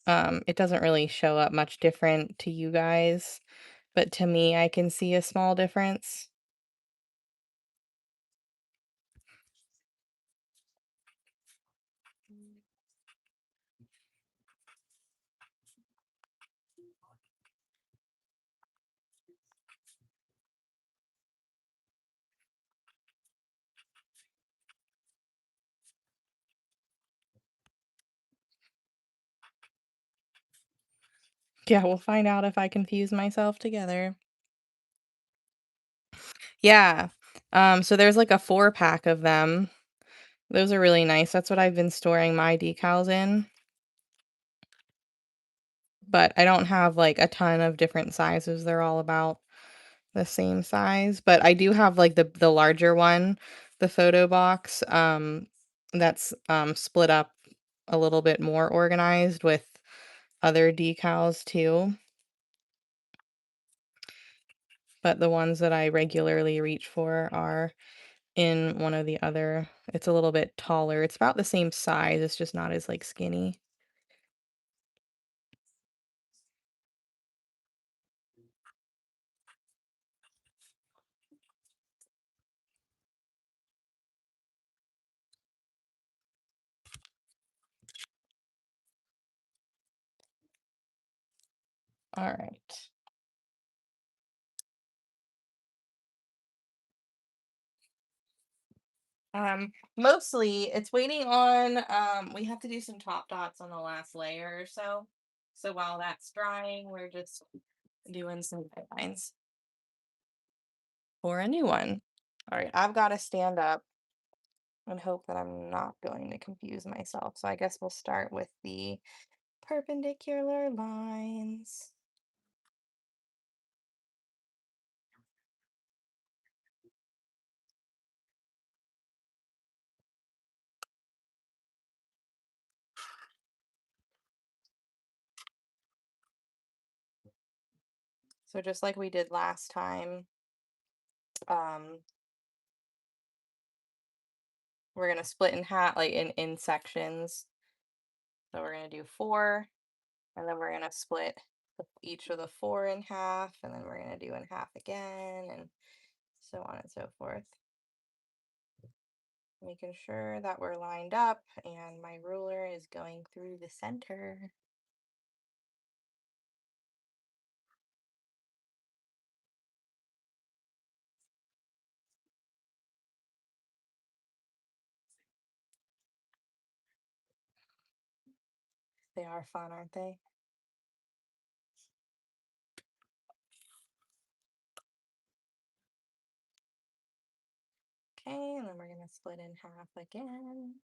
It doesn't really show up much different to you guys, but to me, I can see a small difference. Yeah, we'll find out if I confuse myself together. Yeah. So there's like a 4-pack of them. Those are really nice. That's what I've been storing my decals in. But I don't have like a ton of different sizes. They're all about the same size. But I do have like the larger one, the photo box, that's split up a little bit more organized with other decals too. But the ones that I regularly reach for are in one of the other. It's a little bit taller. It's about the same size. It's just not as like skinny. All right. Mostly it's waiting on, we have to do some top dots on the last layer or so. So while that's drying, we're just doing some guidelines for a new one. All right, I've got to stand up and hope that I'm not going to confuse myself. So I guess we'll start with the perpendicular lines. So just like we did last time, um, we're gonna split in half, like in sections. So we're gonna do 4, and then we're gonna split each of the 4 in half, and then we're gonna do in half again, and so on and so forth. Making sure that we're lined up, and my ruler is going through the center. They are fun, aren't they? Okay, and then we're gonna split in half again.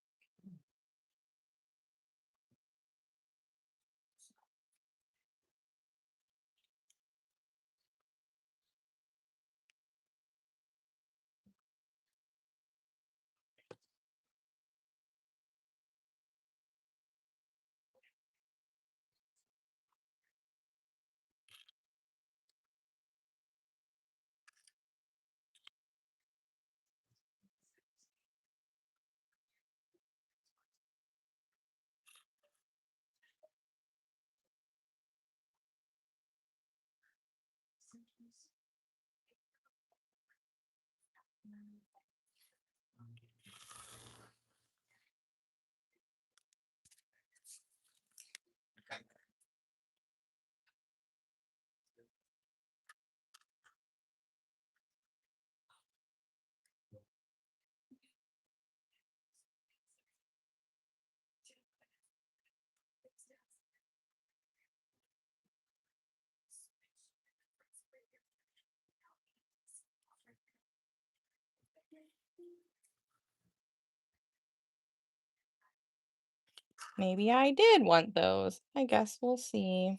Maybe I did want those. I guess we'll see.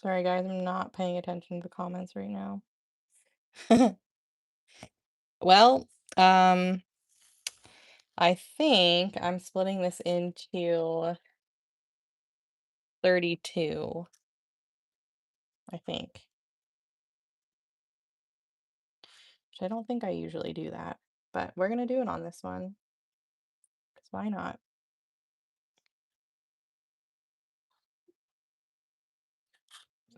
Sorry, guys, I'm not paying attention to comments right now. Well, I think I'm splitting this into 32, I think. Which I don't think I usually do that, but we're gonna do it on this one, 'cause why not?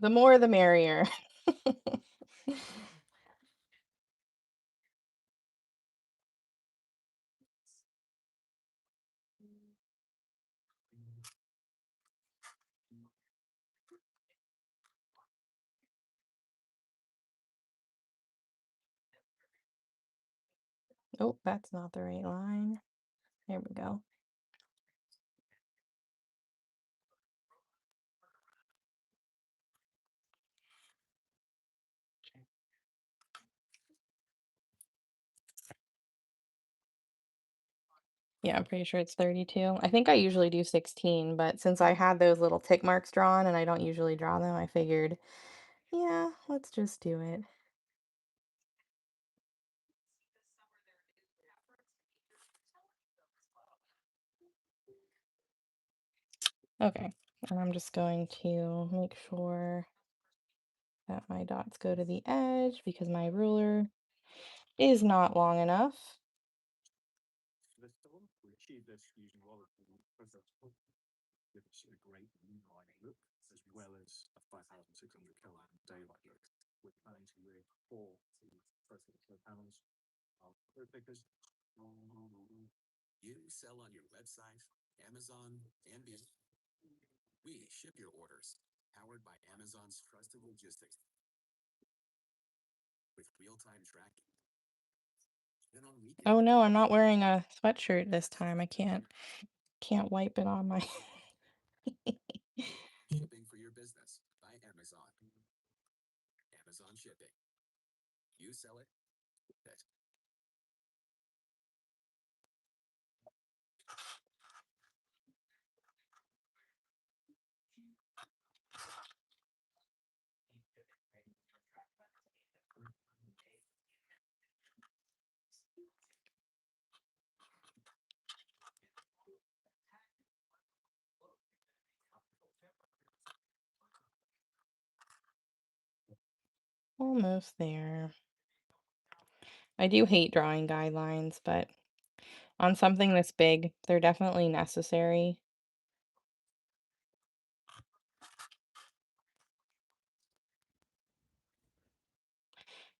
The more the merrier. Oh, that's not the right line. There we go. Yeah, I'm pretty sure it's 32. I think I usually do 16, but since I had those little tick marks drawn and I don't usually draw them, I figured, yeah, let's just do it. Okay, and I'm just going to make sure that my dots go to the edge because my ruler is not long enough. Oh no, I'm not wearing a sweatshirt this time. I can't wipe it on my almost there. I do hate drawing guidelines, but on something this big, they're definitely necessary.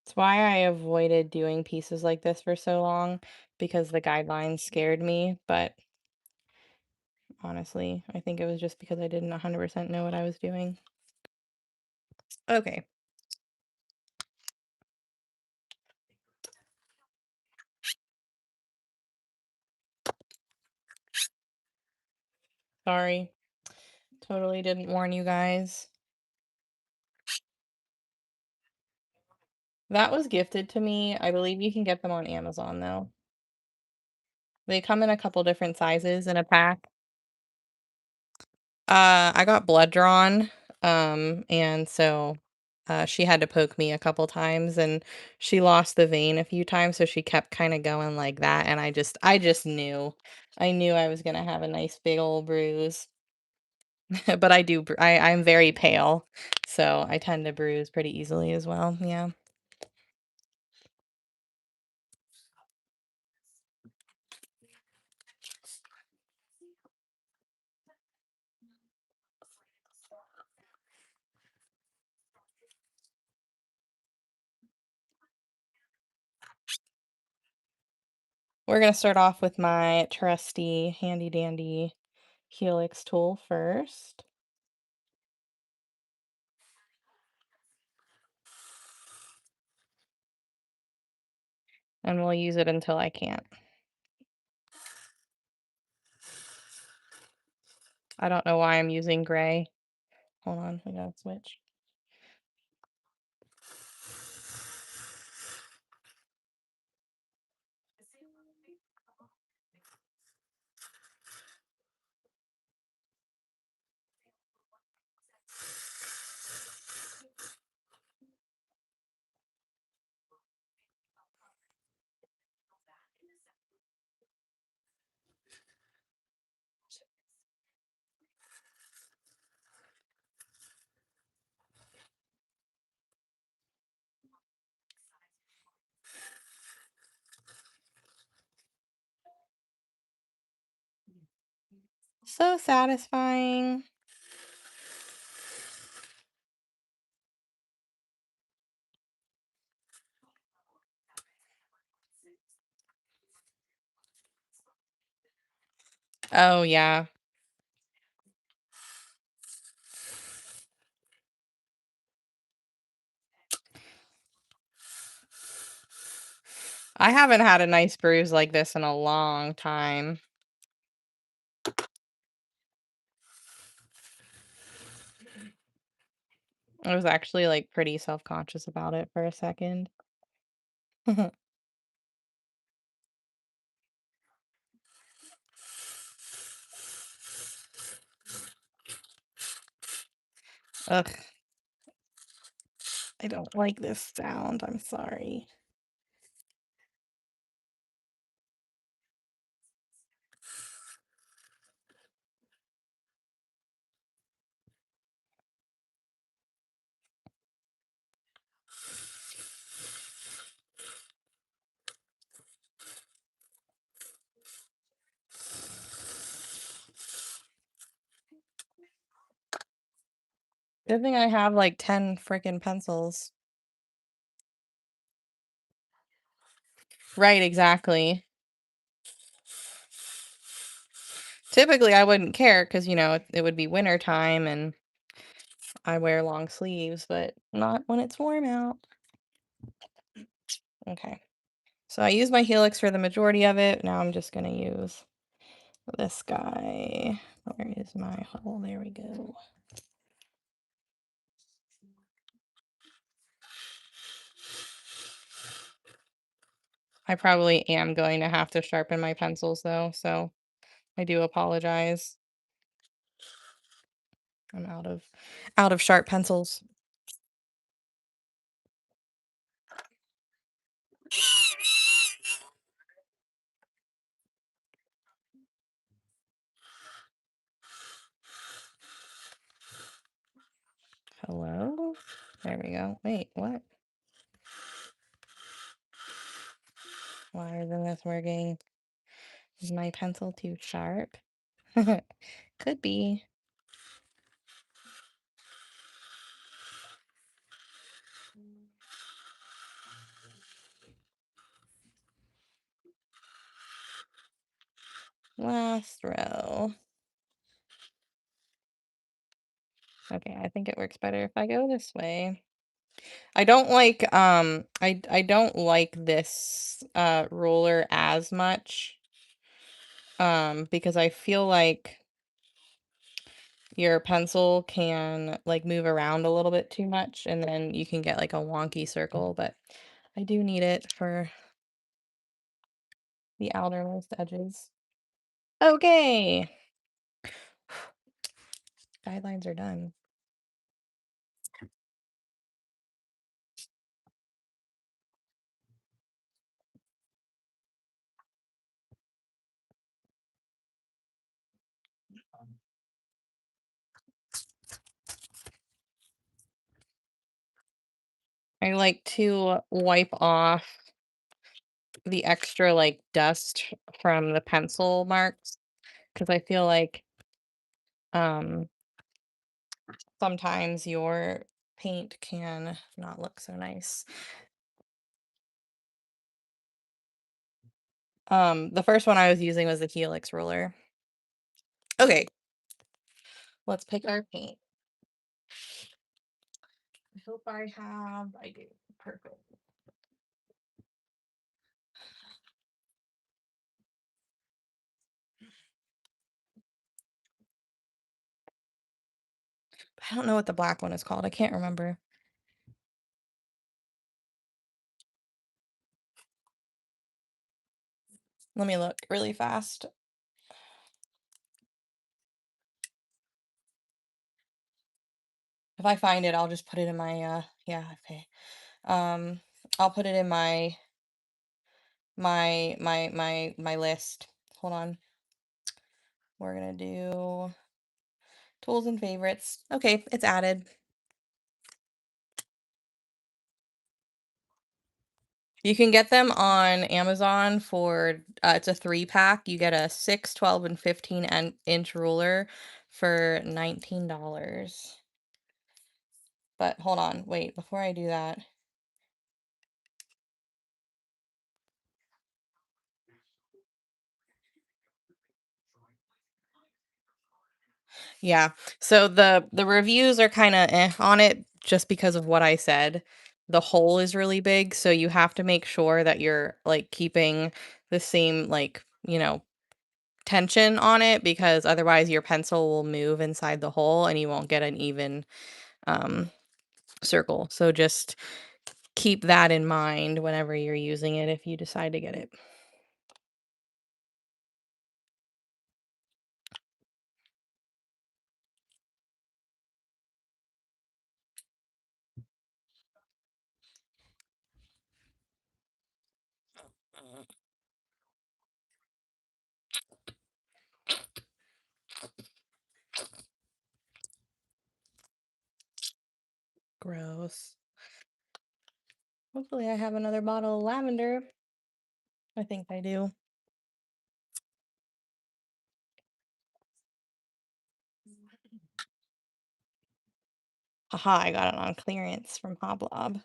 It's why I avoided doing pieces like this for so long because the guidelines scared me, but honestly, I think it was just because I didn't 100% know what I was doing. Okay. Sorry. Totally didn't warn you guys. That was gifted to me. I believe you can get them on Amazon though. They come in a couple different sizes in a pack. I got blood drawn, and so, she had to poke me a couple times, and she lost the vein a few times, so she kept kinda going like that, and I just knew. I knew I was gonna have a nice big old bruise. But I'm very pale, so I tend to bruise pretty easily as well, yeah. We're gonna start off with my trusty handy dandy Helix tool first, and we'll use it until I can't. I don't know why I'm using gray. Hold on, we gotta switch. So satisfying. Oh yeah. I haven't had a nice bruise like this in a long time. I was actually like pretty self-conscious about it for a second. Ugh, I don't like this sound. I'm sorry. Good thing I have like 10 freaking pencils. Right, exactly. Typically, I wouldn't care because, it would be winter time and I wear long sleeves, but not when it's warm out. Okay. So I use my Helix for the majority of it. Now I'm just going to use this guy. Where is my hole? There we go. I probably am going to have to sharpen my pencils though, so I do apologize. I'm out of sharp pencils. Hello? There we go. Wait, what? Why isn't this working? Is my pencil too sharp? Could be. Last row. Okay, I think it works better if I go this way. I don't like this roller as much because I feel like your pencil can like move around a little bit too much and then you can get like a wonky circle, but I do need it for the outermost edges. Okay. Guidelines are done. I like to wipe off the extra like dust from the pencil marks because I feel like um sometimes your paint can not look so nice. The first one I was using was the Helix ruler. Okay, let's pick our paint. I hope I do. Perfect. I don't know what the black one is called. I can't remember. Let me look really fast. If I find it, I'll just put it in my yeah, okay. Um I'll put it in my list. Hold on. We're gonna do tools and favorites. Okay, it's added. You can get them on Amazon for it's a 3-pack. You get a 6, 12, and 15 inch ruler for $19. But hold on, wait, before I do that. Yeah. So the reviews are kind of on it just because of what I said. The hole is really big, so you have to make sure that you're like keeping the same like, tension on it because otherwise your pencil will move inside the hole and you won't get an even um circle. So just keep that in mind whenever you're using it if you decide to get it. Gross. Hopefully I have another bottle of lavender. I think I do. Haha, I got it on clearance from Hoblob.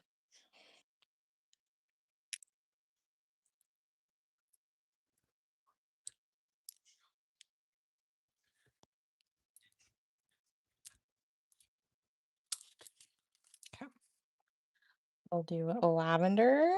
Okay. I'll do lavender.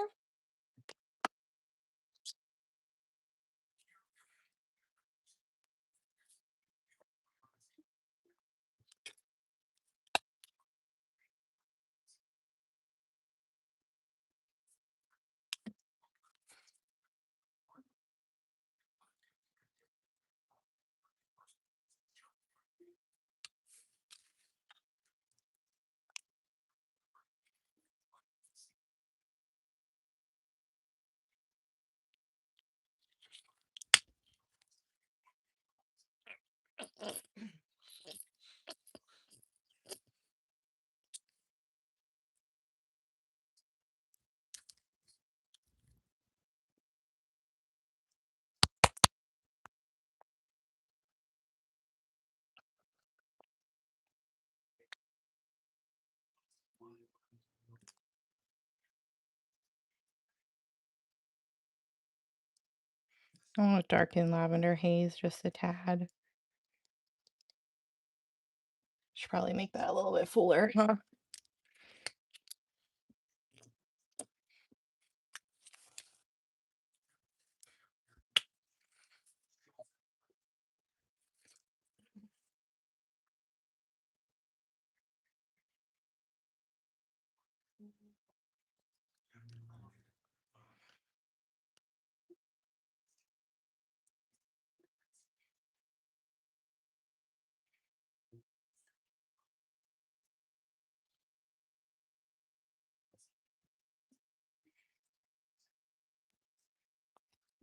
I want to darken lavender haze just a tad. Should probably make that a little bit fuller, huh?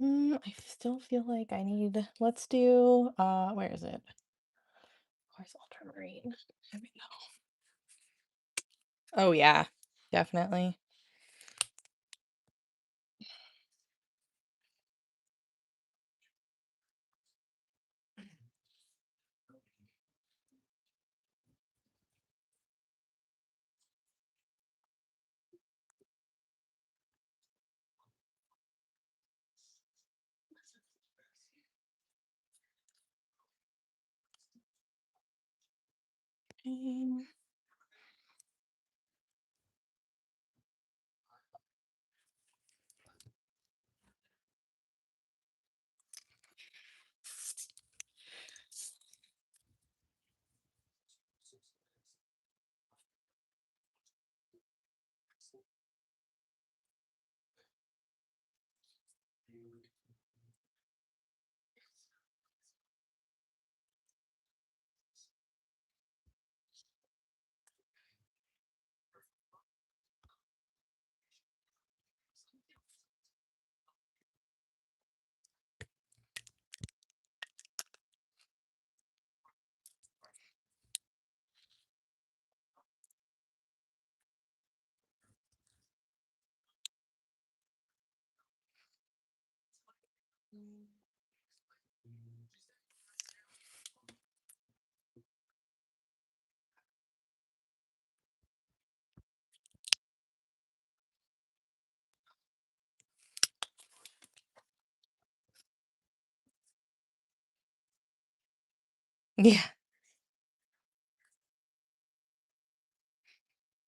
I still feel like I need, let's do, where is it? Of course, ultramarine. There we go. Oh yeah, definitely. green. Yeah.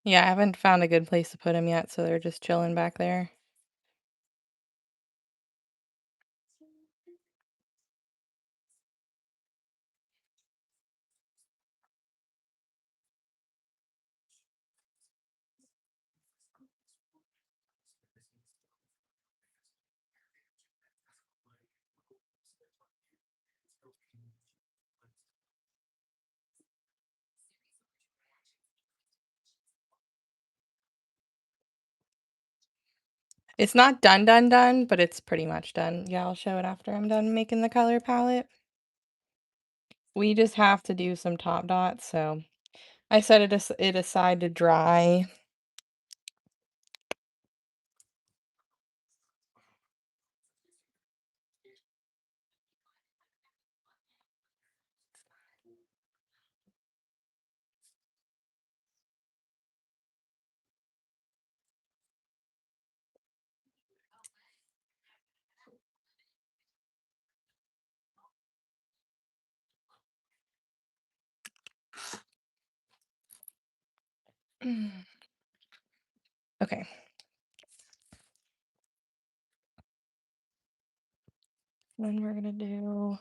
Yeah, I haven't found a good place to put them yet, so they're just chilling back there. It's not done, done, done, but it's pretty much done. Yeah, I'll show it after I'm done making the color palette. We just have to do some top dots, so I set it aside to dry. Okay. Then we're gonna do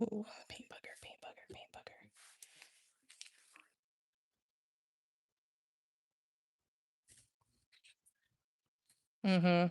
ooh, paint bugger, paint bugger, paint bugger. Mm-hmm.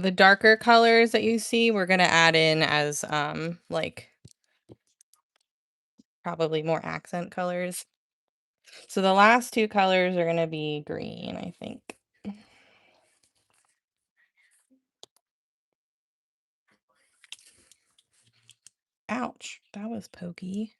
The darker colors that you see, we're gonna add in as like probably more accent colors. So the last two colors are gonna be green, I think. Ouch, that was pokey.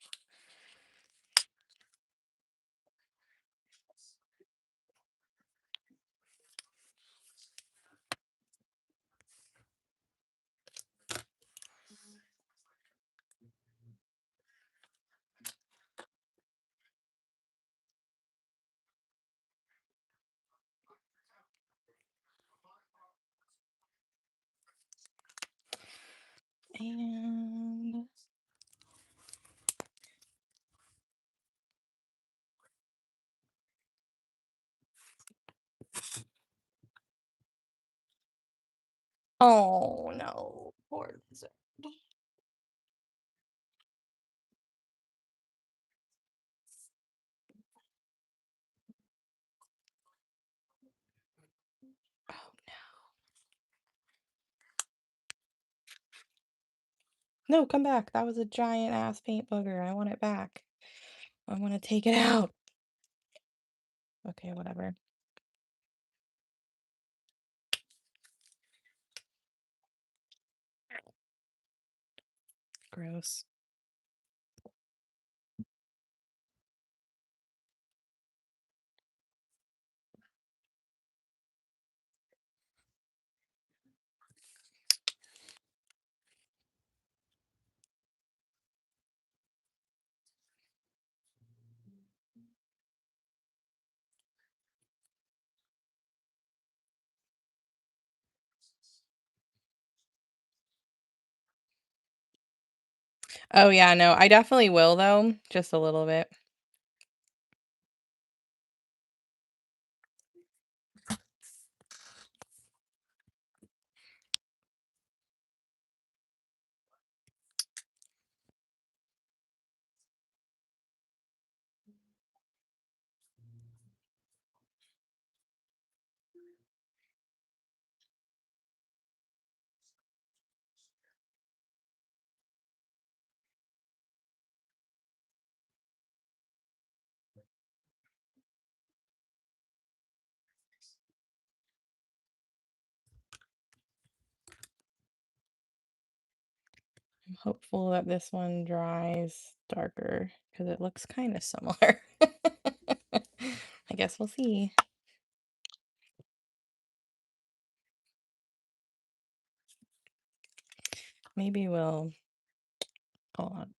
And Oh, no. Poor lizard. Oh, no, come back. That was a giant ass paint booger. I want it back. I want to take it out. Okay, whatever. Gross. Oh, yeah, no, I definitely will though, just a little bit. I'm hopeful that this one dries darker because it looks kind of similar. I guess we'll see. Maybe we'll hold on.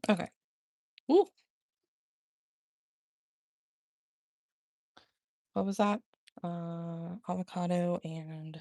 Okay. Ooh, what was that? Avocado and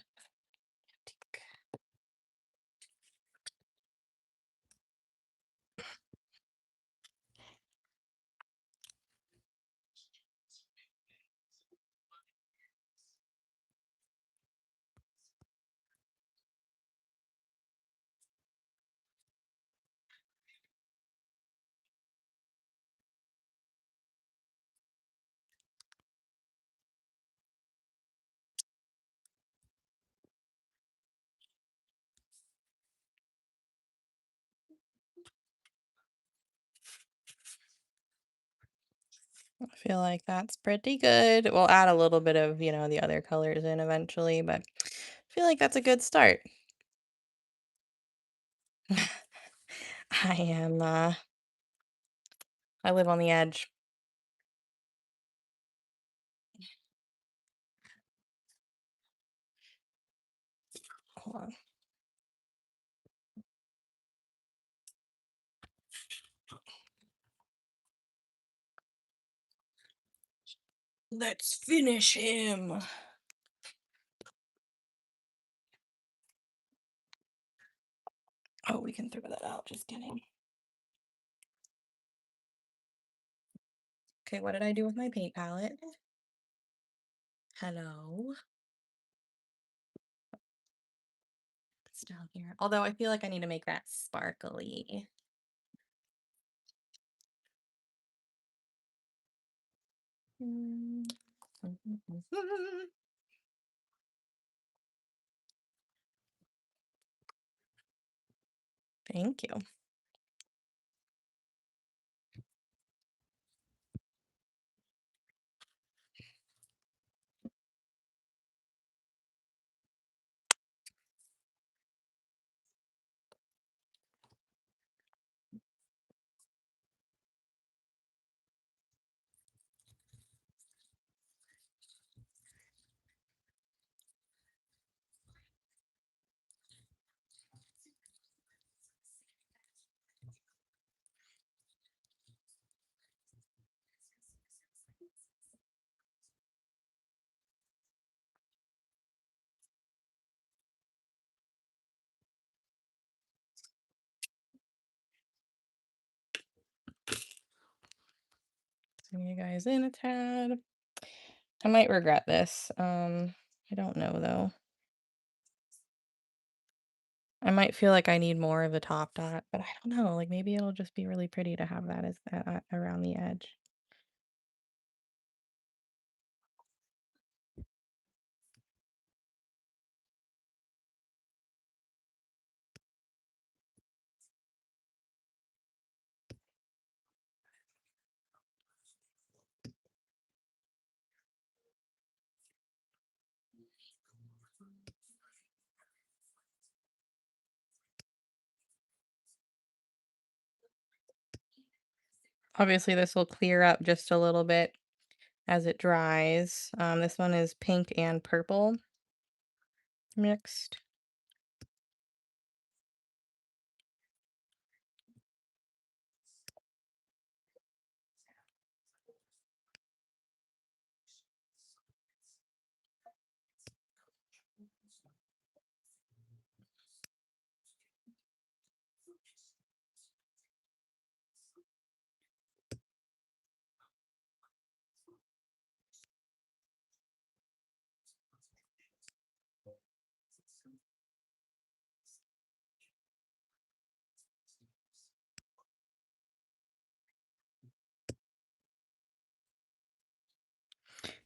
I feel like that's pretty good. We'll add a little bit of, the other colors in eventually, but I feel like that's a good start. I am, I live on the edge. Hold on. Let's finish him. Oh, we can throw that out. Just kidding. Okay, what did I do with my paint palette? Hello. It's down here. Although I feel like I need to make that sparkly. Mm. Thank you. Zoom you guys in a tad. I might regret this. I don't know though. I might feel like I need more of the top dot, but I don't know. Like maybe it'll just be really pretty to have that as around the edge. Obviously, this will clear up just a little bit as it dries. This one is pink and purple mixed.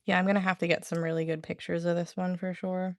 Yeah, I'm gonna have to get some really good pictures of this one for sure.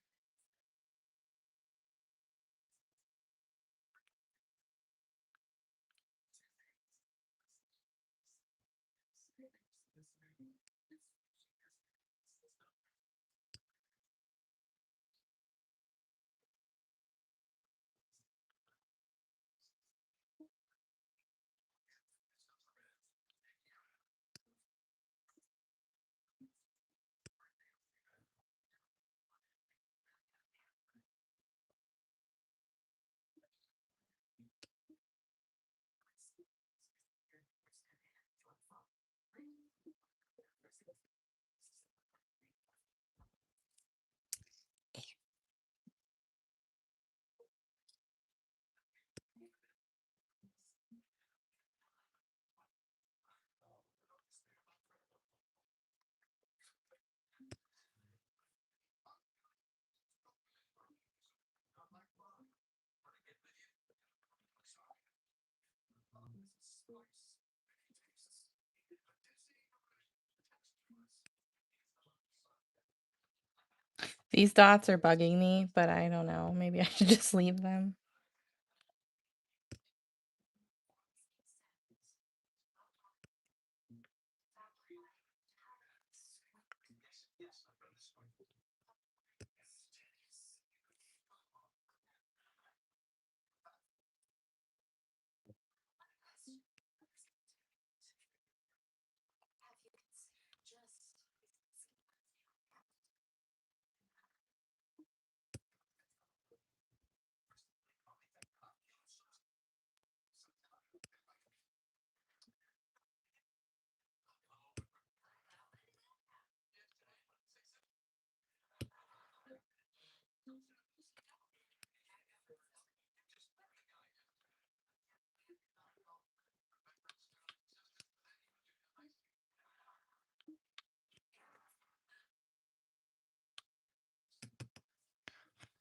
These dots are bugging me, but I don't know. Maybe I should just leave them.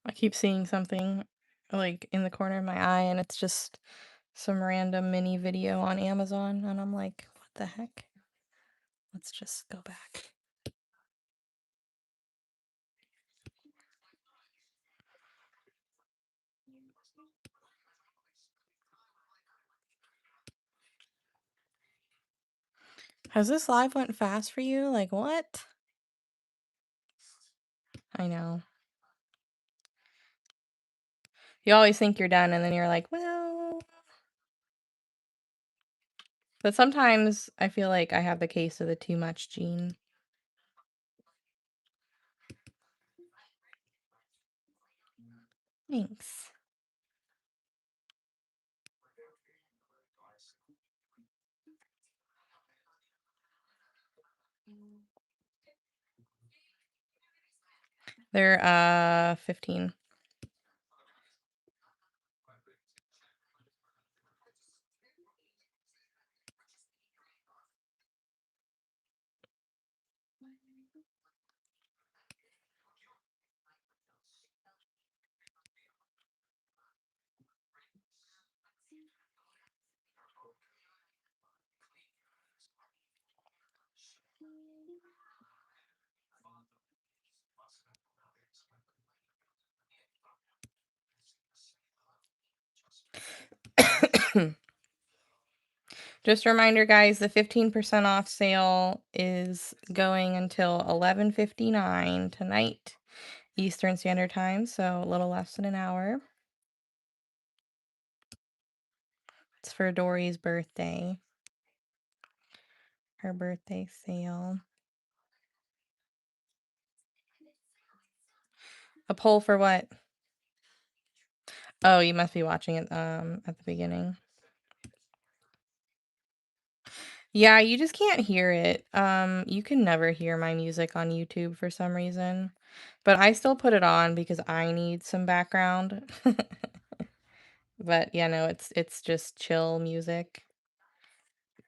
I keep seeing something like in the corner of my eye, and it's just some random mini video on Amazon, and I'm like, what the heck? Let's just go back. Has this live went fast for you? Like what? I know. You always think you're done, and then you're like, well. But sometimes I feel like I have the case of the too much gene. Thanks. They're 15. Just a reminder, guys, the 15% off sale is going until 11:59 tonight, Eastern Standard Time, so a little less than an hour. It's for Dory's birthday. Her birthday sale. A poll for what? Oh, you must be watching it at the beginning. Yeah, you just can't hear it. You can never hear my music on YouTube for some reason. But I still put it on because I need some background. But yeah, no, it's just chill music.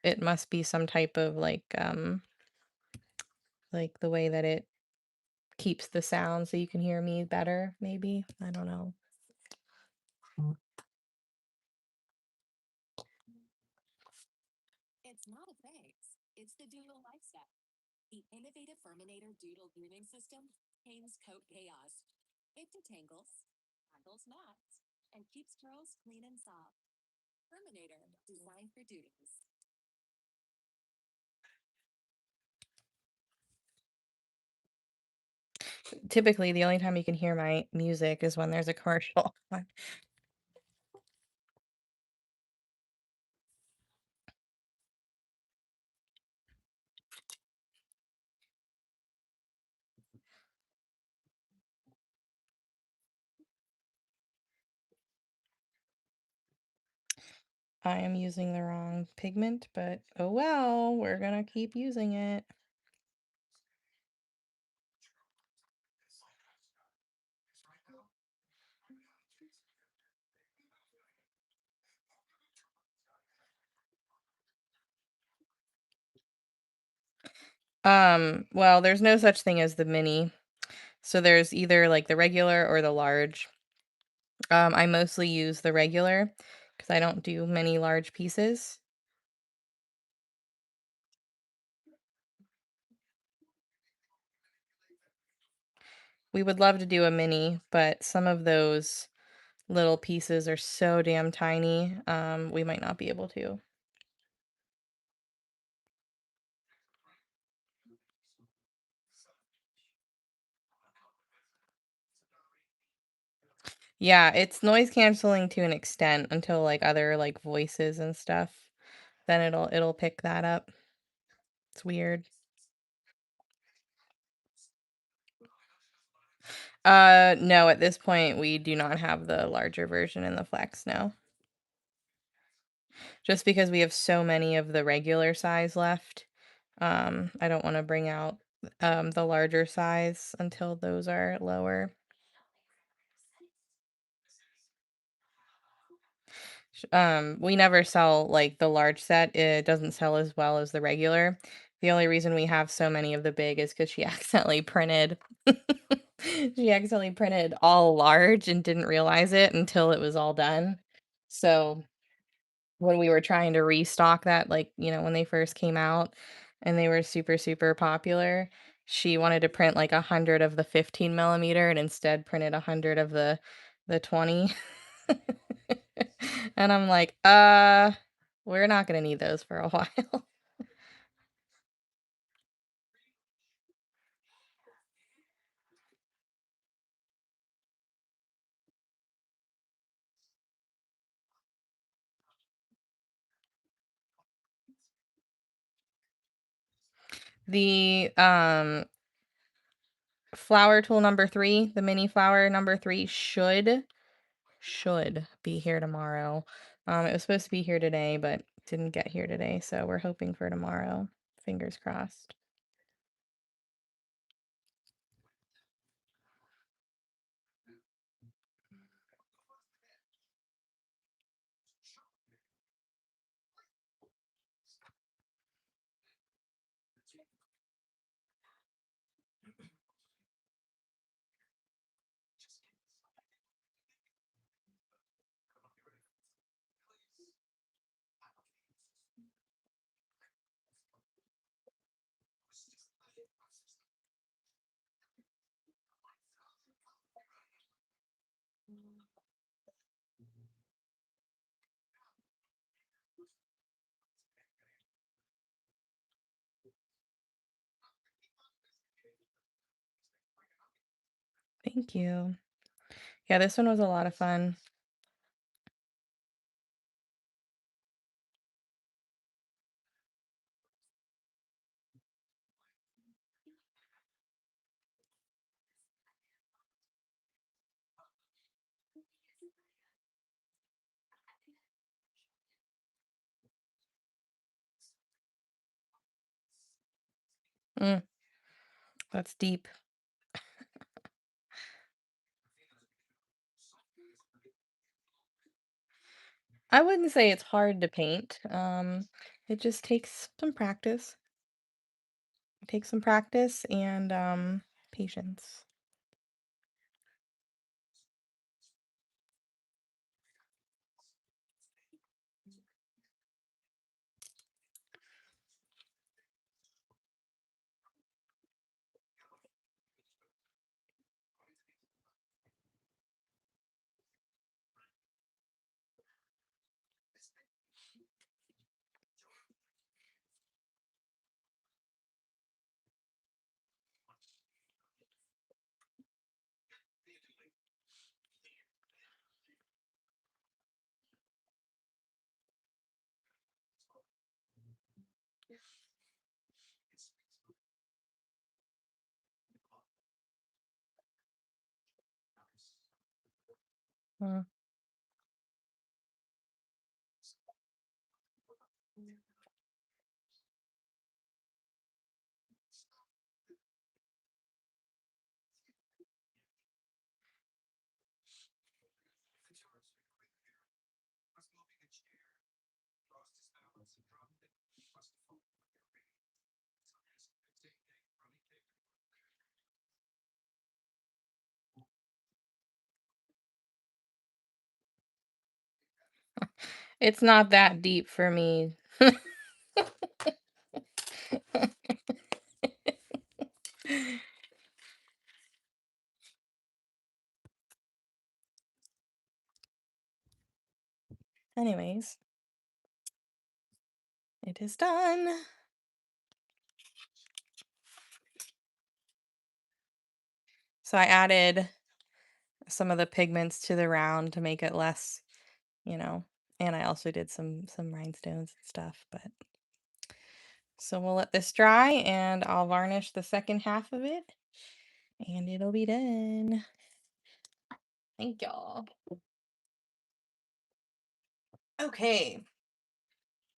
It must be some type of like the way that it keeps the sound so you can hear me better, maybe. I don't know. It's not a phase, it's the Doodle lifestyle. The innovative Furminator Doodle grooming system tames coat chaos. It detangles, handles knots, and keeps curls clean and soft. Furminator, designed for doodles. Typically, the only time you can hear my music is when there's a commercial. I am using the wrong pigment, but oh well, we're gonna keep using it. Well, there's no such thing as the mini. So there's either like the regular or the large. I mostly use the regular because I don't do many large pieces. We would love to do a mini, but some of those little pieces are so damn tiny, we might not be able to. Yeah, it's noise canceling to an extent until like other like voices and stuff. Then it'll pick that up. It's weird. No, at this point we do not have the larger version in the Flex, no. Just because we have so many of the regular size left. I don't want to bring out the larger size until those are lower. We never sell like the large set. It doesn't sell as well as the regular. The only reason we have so many of the big is because she accidentally printed she accidentally printed all large and didn't realize it until it was all done. So when we were trying to restock that, like, when they first came out and they were super, super popular, she wanted to print like 100 of the 15 millimeter and instead printed 100 of the 20. And I'm like, we're not gonna need those for a while. The flower tool number 3, the mini flower number 3 should be here tomorrow. It was supposed to be here today, but didn't get here today, so we're hoping for tomorrow. Fingers crossed. Thank you. Yeah, this one was a lot of fun. Mm, that's deep. I wouldn't say it's hard to paint. It just takes some practice. It takes some practice and patience. Mm. It's not that deep for me. Anyways, it is done. So I added some of the pigments to the round to make it less, you know, and I also did some rhinestones and stuff, but so we'll let this dry and I'll varnish the second half of it and it'll be done. Thank y'all. Okay,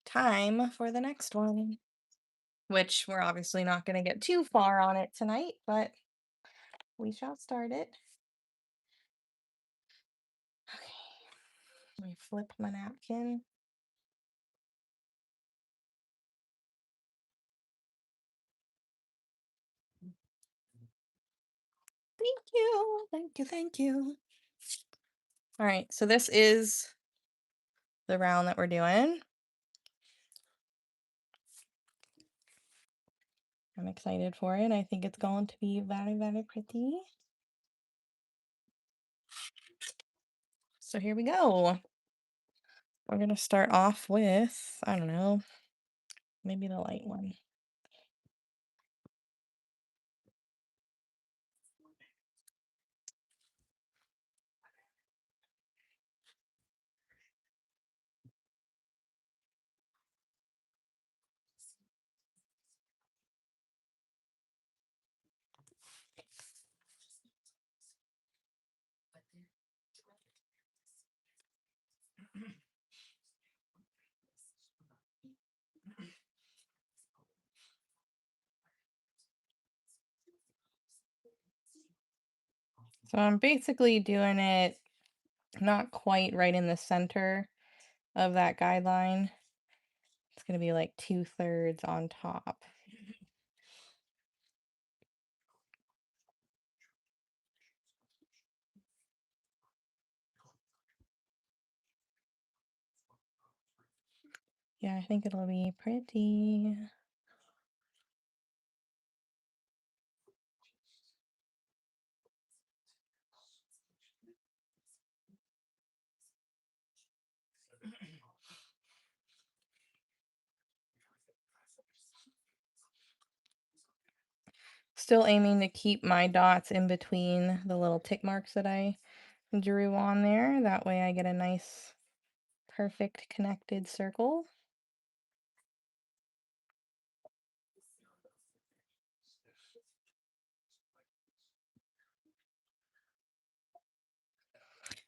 time for the next one, which we're obviously not going to get too far on it tonight, but we shall start it. Okay, let me flip my napkin. Thank you. Thank you. Thank you. All right, so this is the round that we're doing. I'm excited for it. I think it's going to be very, very pretty. So here we go. We're going to start off with, I don't know, maybe the light one. So I'm basically doing it not quite right in the center of that guideline. It's going to be like 2/3 on top. Yeah, I think it'll be pretty. Still aiming to keep my dots in between the little tick marks that I drew on there. That way I get a nice, perfect connected circle.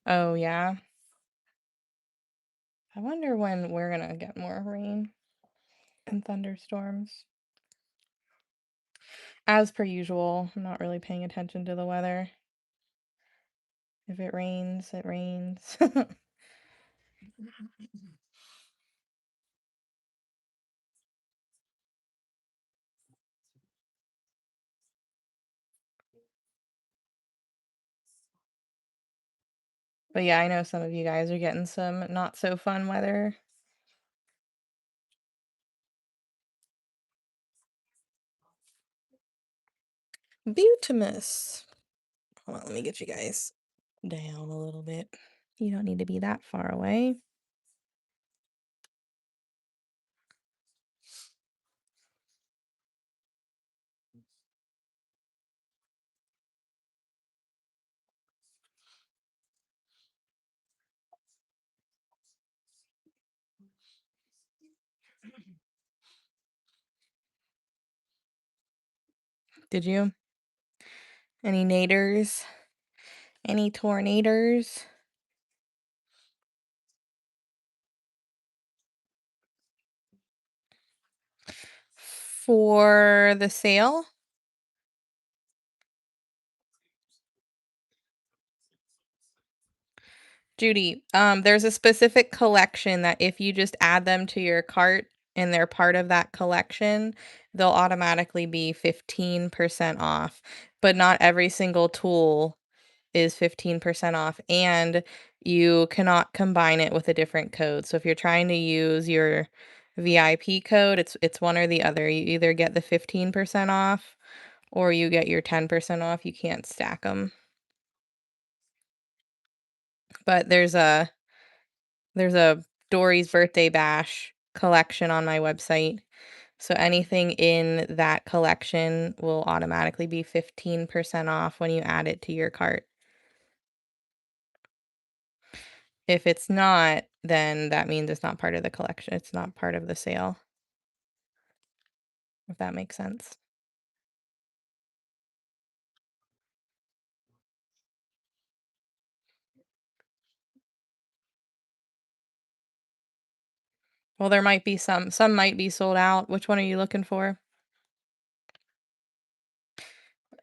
Oh, yeah. I wonder when we're gonna get more rain and thunderstorms. As per usual, I'm not really paying attention to the weather. If it rains, it rains. But yeah, I know some of you guys are getting some not so fun weather. Beautimus. Hold on, let me get you guys down a little bit. You don't need to be that far away. Did you? Any naders? Any tornadoes? For the sale? Judy, there's a specific collection that if you just add them to your cart and they're part of that collection, they'll automatically be 15% off. But not every single tool is 15% off, and you cannot combine it with a different code. So if you're trying to use your VIP code, it's one or the other. You either get the 15% off or you get your 10% off. You can't stack them. But there's a Dory's Birthday Bash collection on my website. So anything in that collection will automatically be 15% off when you add it to your cart. If it's not, then that means it's not part of the collection. It's not part of the sale, if that makes sense. Well, there might be some might be sold out. Which one are you looking for?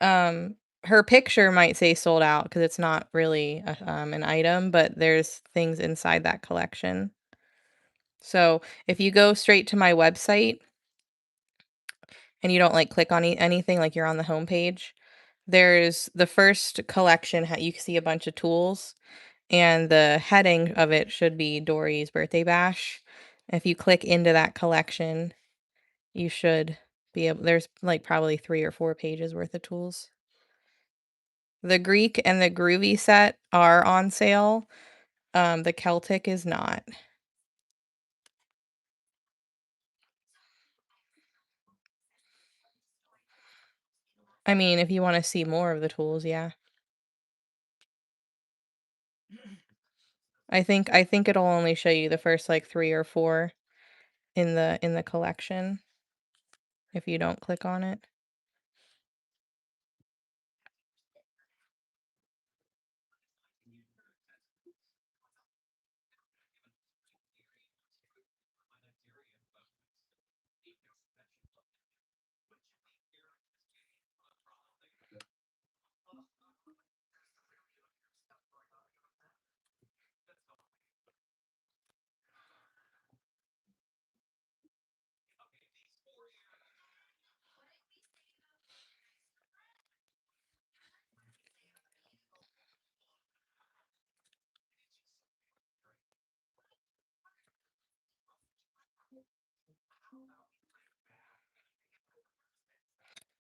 Um, Her picture might say sold out because it's not really an item, but there's things inside that collection. So if you go straight to my website and you don't like click on anything, like you're on the home page, there's the first collection. You can see a bunch of tools, and the heading of it should be Dory's Birthday Bash. If you click into that collection, you should be able. There's like probably 3 or 4 pages worth of tools. The Greek and the Groovy set are on sale. The Celtic is not. I mean, if you want to see more of the tools, yeah. I think it'll only show you the first like 3 or 4 in the collection if you don't click on it.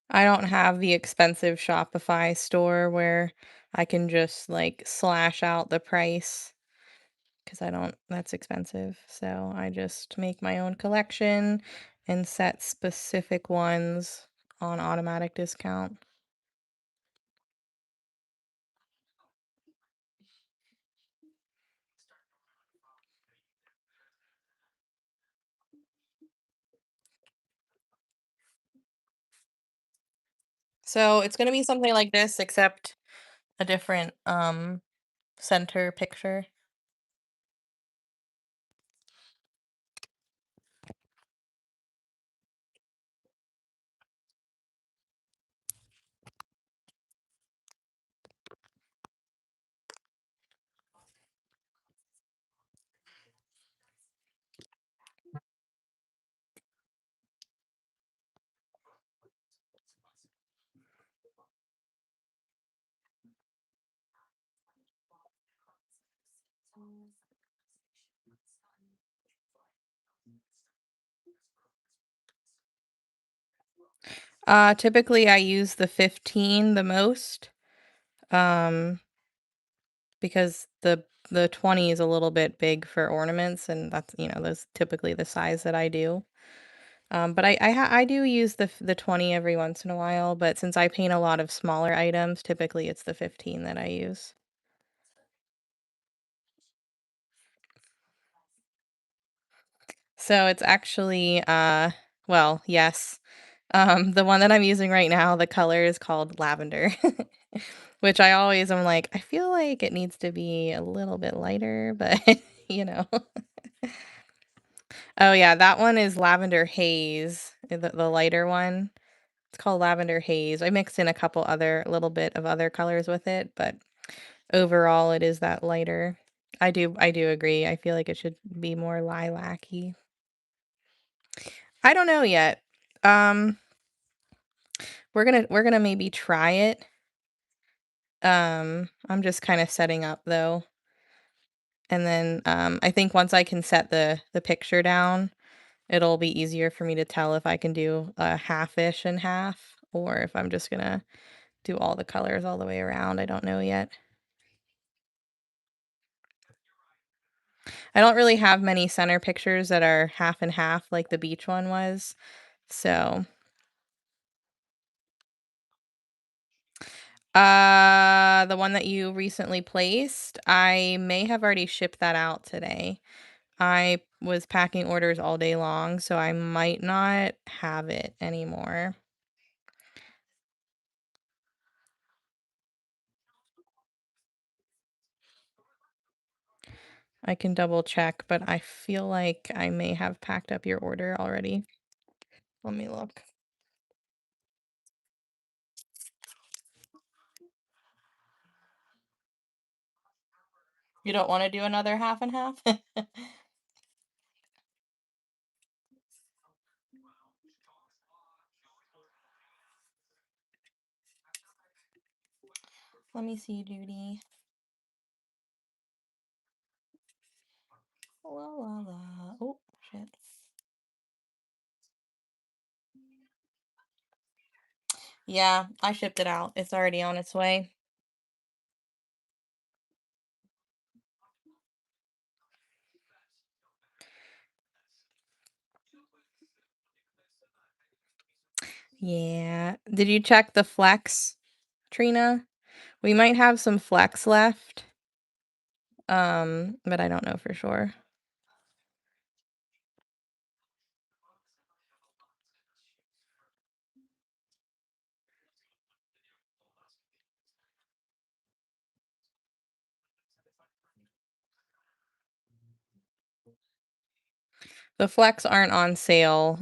I don't have the expensive Shopify store where I can just like slash out the price because I don't, that's expensive. So I just make my own collection and set specific ones on automatic discount. So it's gonna be something like this, except a different center picture. Typically I use the 15 the most, um, because the 20 is a little bit big for ornaments, and that's, that's typically the size that I do. But I do use the 20 every once in a while, but since I paint a lot of smaller items, typically it's the 15 that I use. So it's actually, well, yes. The one that I'm using right now, the color is called lavender, which I always am like, I feel like it needs to be a little bit lighter, but you know. Oh yeah, that one is lavender haze, the lighter one. It's called lavender haze. I mixed in a couple other little bit of other colors with it, but overall it is that lighter. I do agree. I feel like it should be more lilac-y. I don't know yet. Um, we're gonna maybe try it. I'm just kind of setting up though. And then I think once I can set the picture down, it'll be easier for me to tell if I can do a half-ish and half or if I'm just gonna do all the colors all the way around. I don't know yet. I don't really have many center pictures that are half and half like the beach one was. So, the one that you recently placed, I may have already shipped that out today. I was packing orders all day long, so I might not have it anymore. I can double check, but I feel like I may have packed up your order already. Let me look. You don't want to do another half and half? Let me see, Judy. La la la. Oh, shit. Yeah, I shipped it out. It's already on its way. Yeah. Did you check the flex, Trina? We might have some flex left. But I don't know for sure. The flex aren't on sale,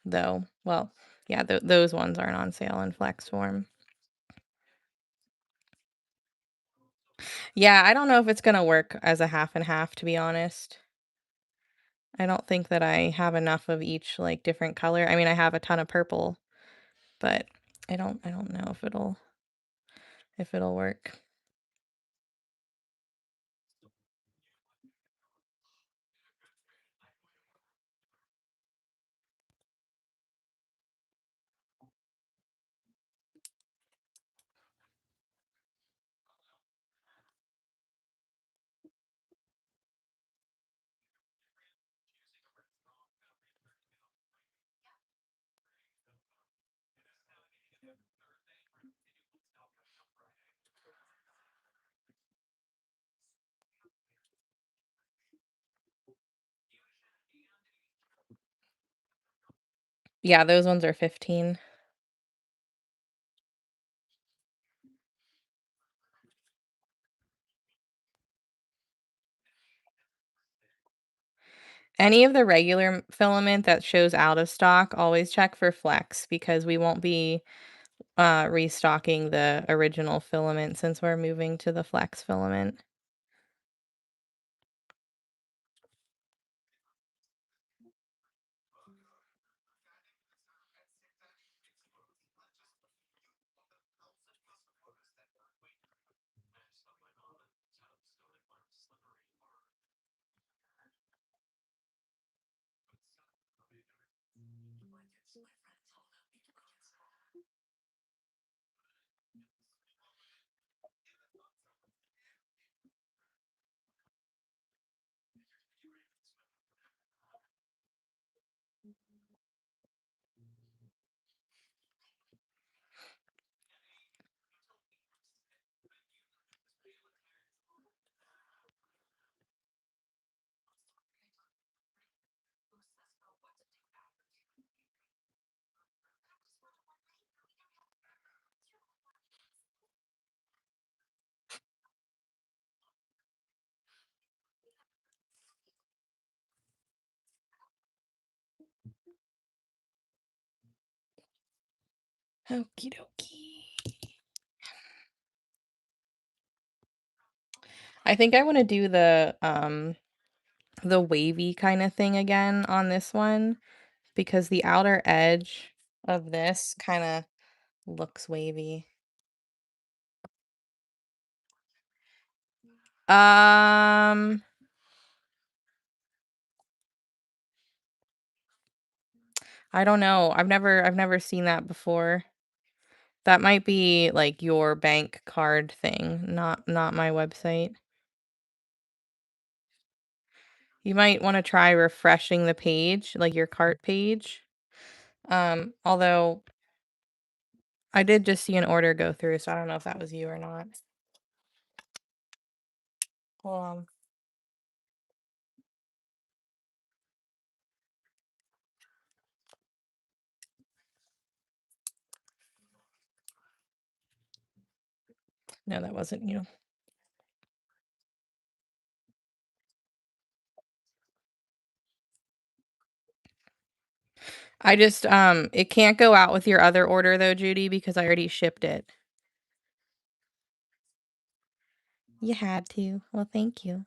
though. Well, yeah, those ones aren't on sale in flex form. Yeah, I don't know if it's gonna work as a half and half, to be honest. I don't think that I have enough of each, like, different color. I mean, I have a ton of purple, but I don't know if it'll work. Yeah, those ones are 15. Any of the regular filament that shows out of stock, always check for flex because we won't be, restocking the original filament since we're moving to the flex filament. Okie dokie. I think I wanna do the wavy kinda thing again on this one because the outer edge of this kinda looks wavy. Um, I don't know. I've never seen that before. That might be, like, your bank card thing, not my website. You might wanna try refreshing the page, like, your cart page. Although I did just see an order go through, so I don't know if that was you or not. Hold on. No, that wasn't you. I just, it can't go out with your other order though, Judy, because I already shipped it. You had to. Well, thank you.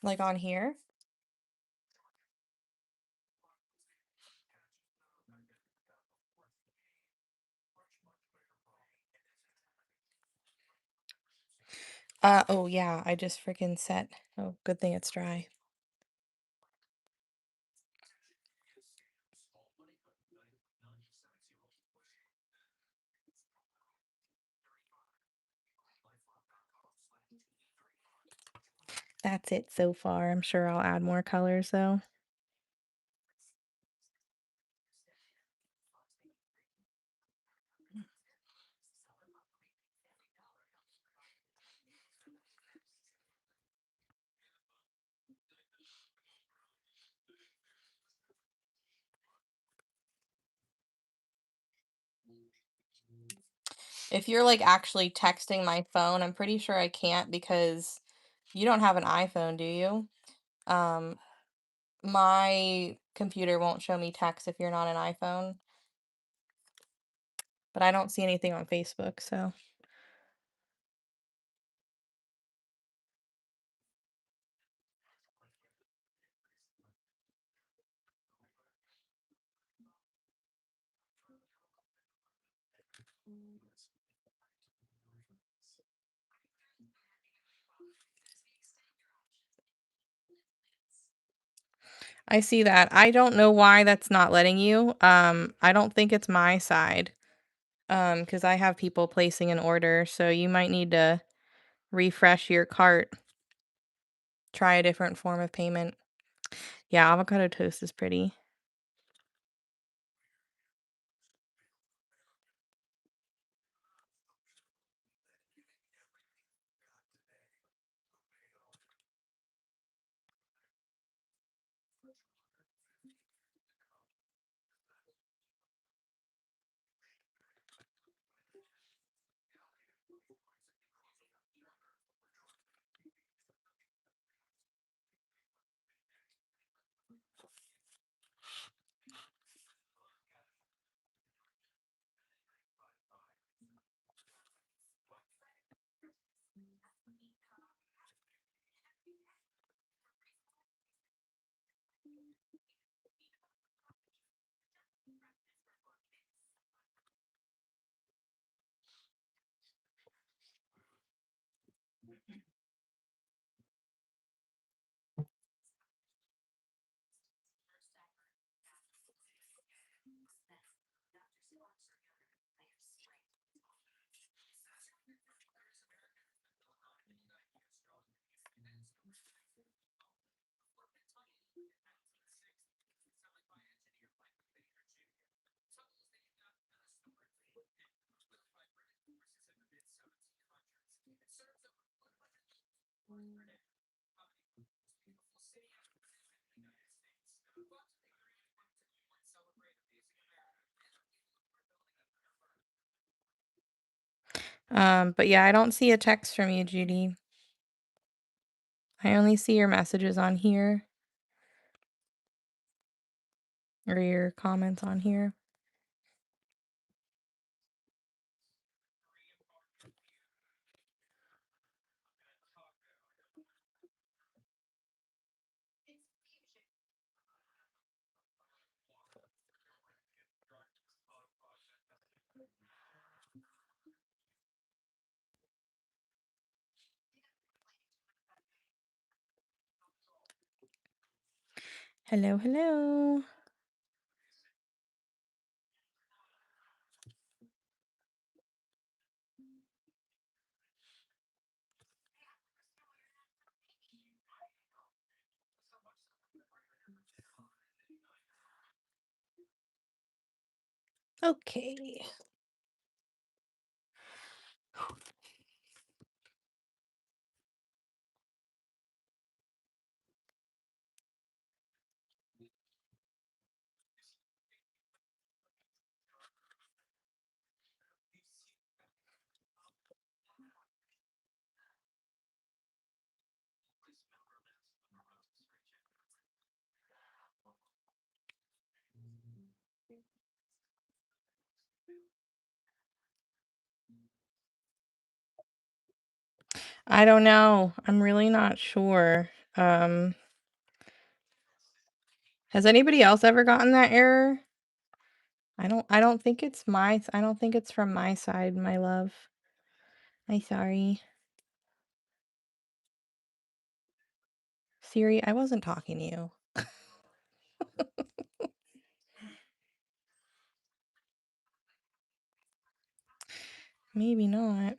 Like on here? Oh yeah, I just freaking set. Oh, good thing it's dry. That's it so far. I'm sure I'll add more colors though. If you're like actually texting my phone, I'm pretty sure I can't because you don't have an iPhone, do you? Um, my computer won't show me text if you're not an iPhone, but I don't see anything on Facebook, so I see that. I don't know why that's not letting you. I don't think it's my side. Because I have people placing an order, so you might need to refresh your cart. Try a different form of payment. Yeah, avocado toast is pretty. But yeah, I don't see a text from you, Judy. I only see your messages on here or your comments on here. Hello, hello. Okay. I don't know. I'm really not sure. Um, has anybody else ever gotten that error? I don't think it's I don't think it's from my side, my love. I'm sorry. Siri, I wasn't talking to you. Maybe not.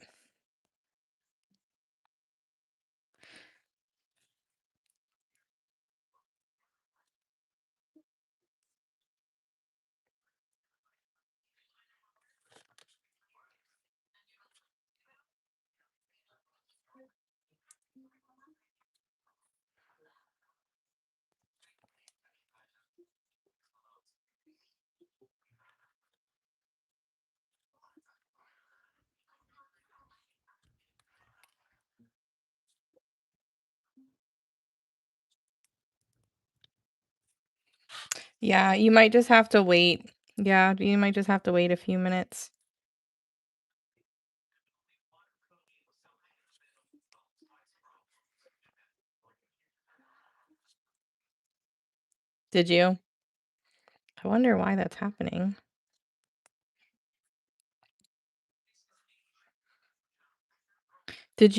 Yeah, you might just have to wait. Yeah, you might just have to wait a few minutes. Did you? I wonder why that's happening. Did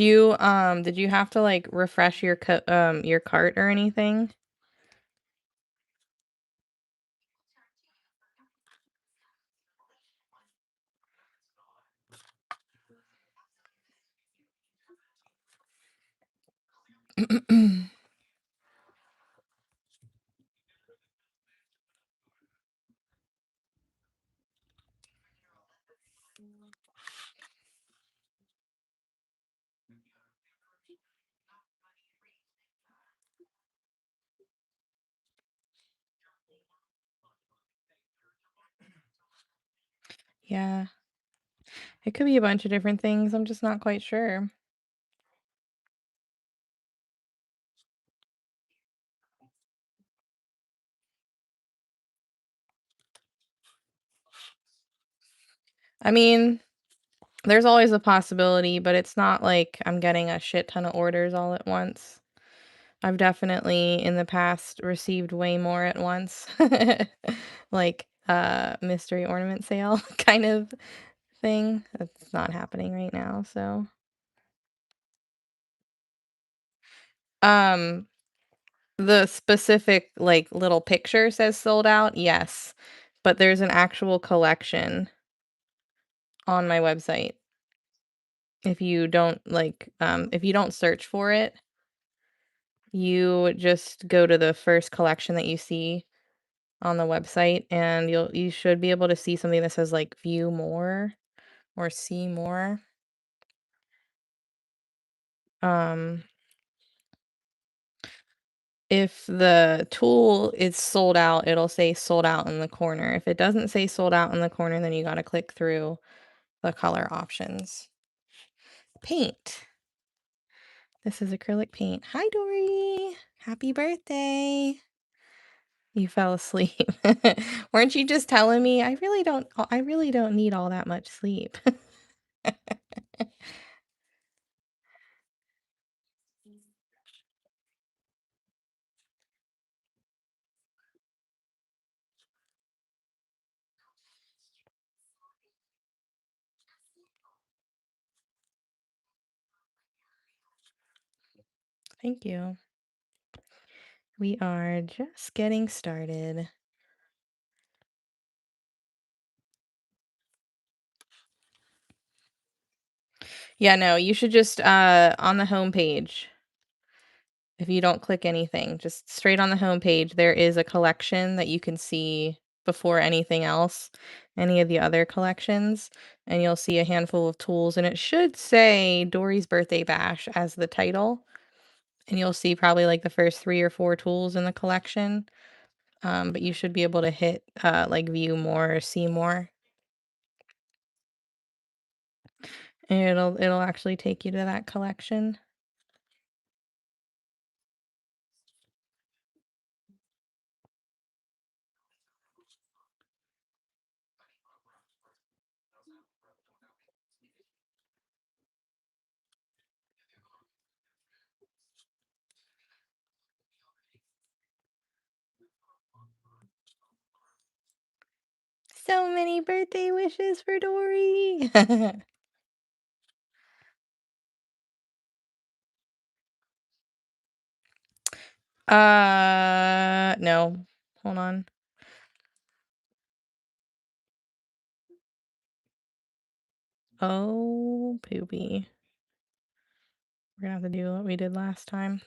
you have to like refresh your cart or anything? Yeah. It could be a bunch of different things, I'm just not quite sure. I mean, there's always a possibility, but it's not like I'm getting a shit ton of orders all at once. I've definitely in the past received way more at once. Like, mystery ornament sale kind of thing. That's not happening right now, so um, the specific, like, little picture says sold out, yes, but there's an actual collection on my website. If you don't, like, if you don't search for it, you just go to the first collection that you see on the website, and you should be able to see something that says, like, "View more" or "See more." Um, if the tool is sold out, it'll say "Sold out" in the corner. If it doesn't say "Sold out" in the corner, then you gotta click through the color options. Paint. This is acrylic paint. Hi, Dory. Happy birthday. You fell asleep. Weren't you just telling me, I really don't need all that much sleep." Thank you. We are just getting started. Yeah, no, you should just, on the home page, if you don't click anything, just straight on the home page, there is a collection that you can see before anything else, any of the other collections, and you'll see a handful of tools, and it should say Dory's Birthday Bash as the title, and you'll see probably, like, the first 3 or 4 tools in the collection, but you should be able to hit, like, view more or see more, and it'll actually take you to that collection. So many birthday wishes for Dory. No. Hold on. Oh, poopy. We're gonna have to do what we did last time.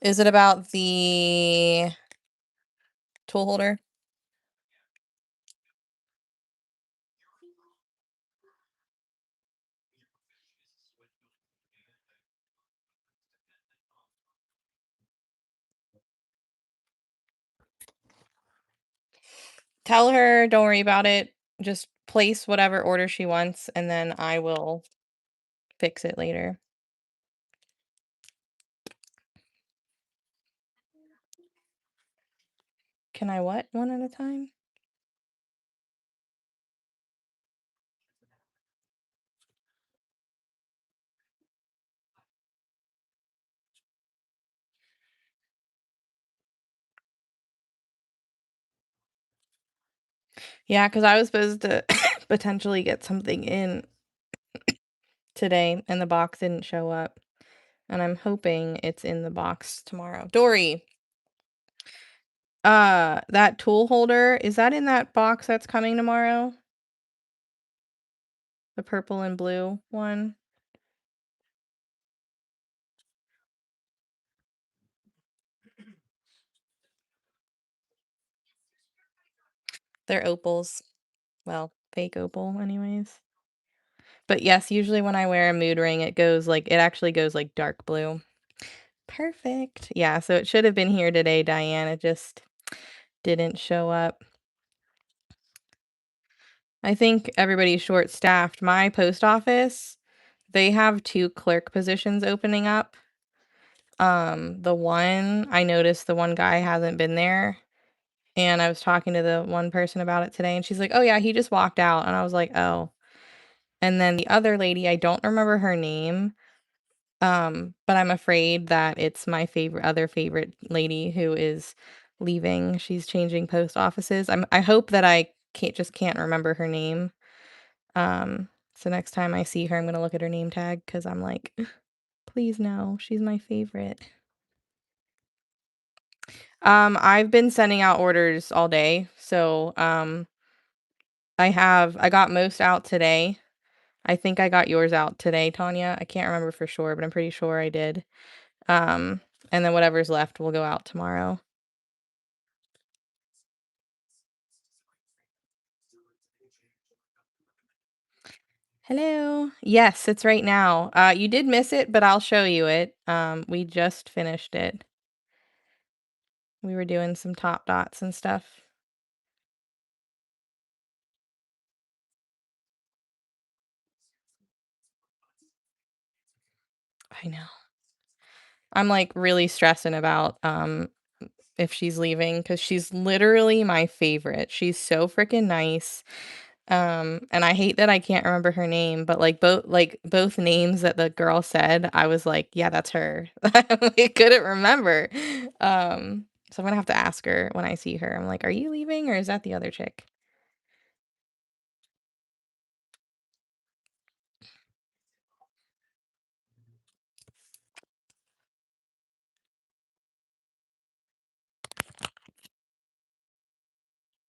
Is it about the tool holder? Tell her, don't worry about it. Just place whatever order she wants, and then I will fix it later. Can I what? One at a time? Yeah, because I was supposed to potentially get something in today, and the box didn't show up. And I'm hoping it's in the box tomorrow. Dory, that tool holder, is that in that box that's coming tomorrow? The purple and blue one? They're opals. Well, fake opal anyways. But yes, usually when I wear a mood ring, it actually goes like dark blue. Perfect. Yeah, so it should have been here today, Diane. It just didn't show up. I think everybody's short-staffed. My post office, they have 2 clerk positions opening up. The one I noticed the one guy hasn't been there, and I was talking to the one person about it today, and she's like, "Oh, yeah, he just walked out," and I was like, "Oh." And then the other lady, I don't remember her name, but I'm afraid that it's my favorite lady who is leaving. She's changing post offices. I hope that I can't remember her name. So next time I see her, I'm gonna look at her name tag because I'm like, please no, she's my favorite. I've been sending out orders all day, so I got most out today. I think I got yours out today, Tanya. I can't remember for sure, but I'm pretty sure I did. Um, and then whatever's left will go out tomorrow. Hello. Yes, it's right now. You did miss it, but I'll show you it. We just finished it. We were doing some top dots and stuff. I know. I'm like really stressing about if she's leaving because she's literally my favorite. She's so freaking nice. And I hate that I can't remember her name, but both names that the girl said, I was like, yeah, that's her. I couldn't remember. So I'm gonna have to ask her when I see her. I'm like, are you leaving or is that the other chick?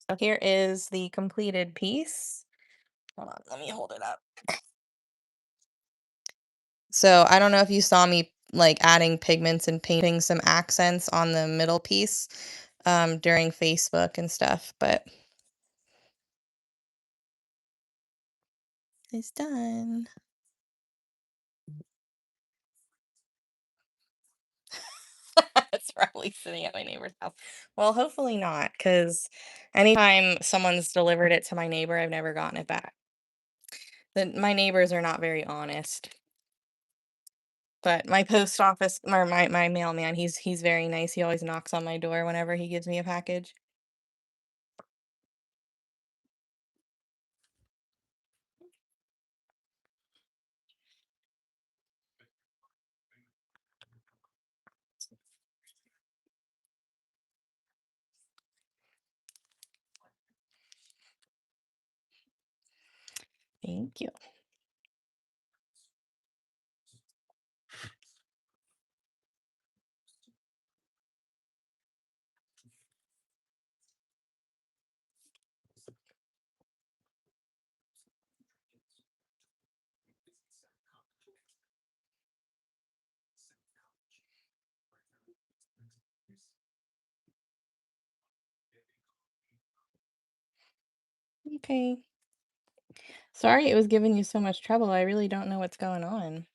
So here is the completed piece. Hold on, let me hold it up. So I don't know if you saw me like adding pigments and painting some accents on the middle piece during Facebook and stuff, but it's done. It's probably sitting at my neighbor's house. Well, hopefully not, because anytime someone's delivered it to my neighbor, I've never gotten it back. My neighbors are not very honest. But my post office or my mailman, he's very nice. He always knocks on my door whenever he gives me a package. Thank you. Okay. Sorry it was giving you so much trouble. I really don't know what's going on.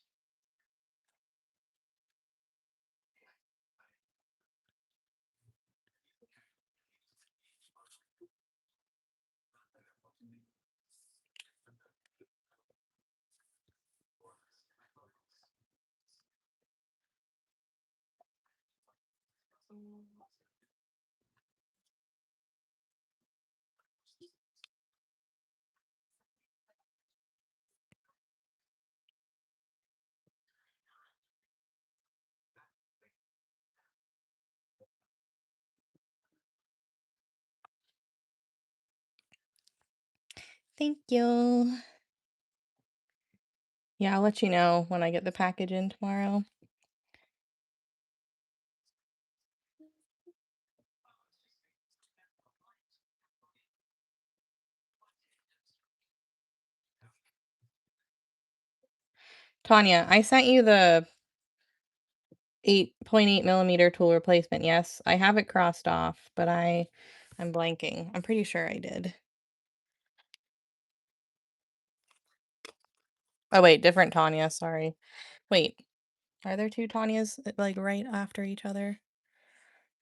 Thank you. Yeah, I'll let you know when I get the package in tomorrow. Tanya, I sent you the 8.8 millimeter tool replacement. Yes, I have it crossed off, but I'm blanking. I'm pretty sure I did. Oh wait, different Tanya, sorry. Wait, are there two Tanyas like right after each other?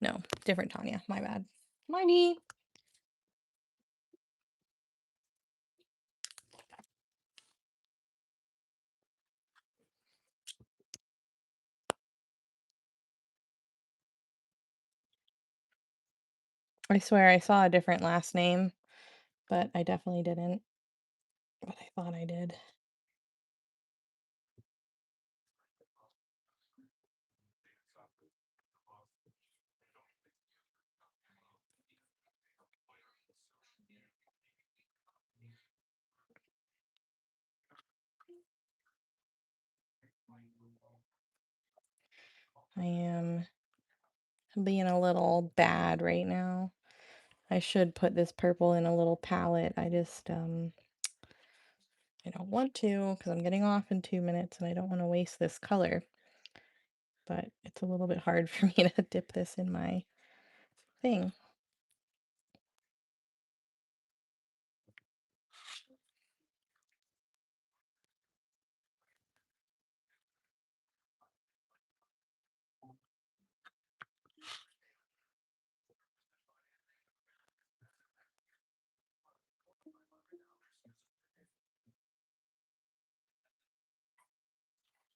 No, different Tanya. My bad. My I swear I saw a different last name, but I definitely didn't. But I thought I did. I am being a little bad right now. I should put this purple in a little palette. I don't want to because I'm getting off in 2 minutes and I don't want to waste this color. But it's a little bit hard for me to dip this in my thing.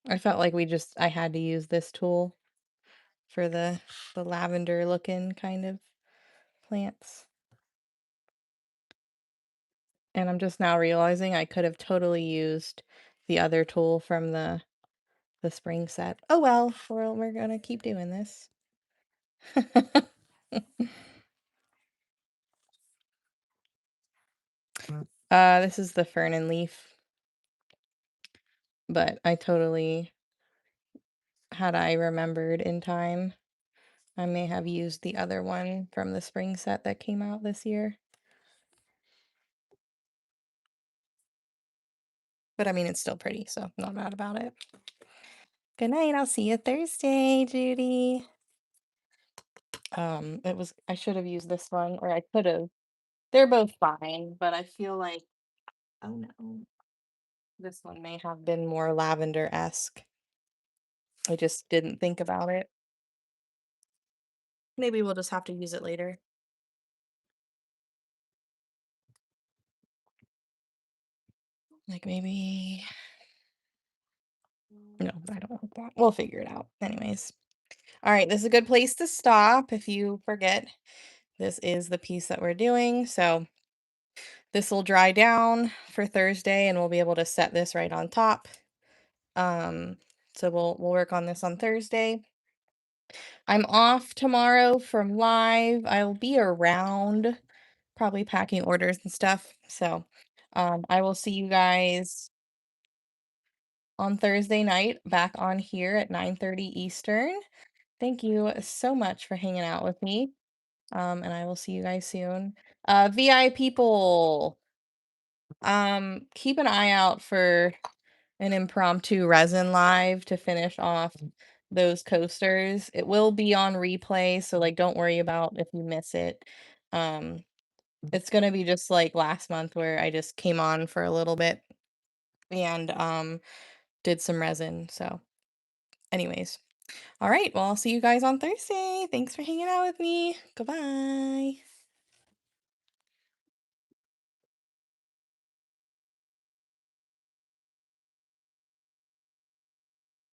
I felt like I had to use this tool for the lavender looking kind of plants. And I'm just now realizing I could have totally used the other tool from the spring set. Oh well, we're gonna keep doing this. This is the fern and leaf, but I totally, had I remembered in time, I may have used the other one from the spring set that came out this year. But I mean, it's still pretty, so not mad about it. Good night. I'll see you Thursday, Judy. I should have used this one, or I could have. They're both fine, but I feel like, oh no, this one may have been more lavender-esque. I just didn't think about it. Maybe we'll just have to use it later. Like maybe, no, I don't want that. We'll figure it out. Anyways. All right, this is a good place to stop if you forget. This is the piece that we're doing. So this will dry down for Thursday and we'll be able to set this right on top. Um, so we'll work on this on Thursday. I'm off tomorrow from live. I'll be around, probably packing orders and stuff. So I will see you guys on Thursday night back on here at 9:30 Eastern. Thank you so much for hanging out with me. And I will see you guys soon. VI people, keep an eye out for an impromptu resin live to finish off those coasters. It will be on replay, so like don't worry about if you miss it. Um, it's gonna be just like last month where I just came on for a little bit and did some resin. So, anyways. All right, well, I'll see you guys on Thursday. Thanks for hanging out with me. Goodbye.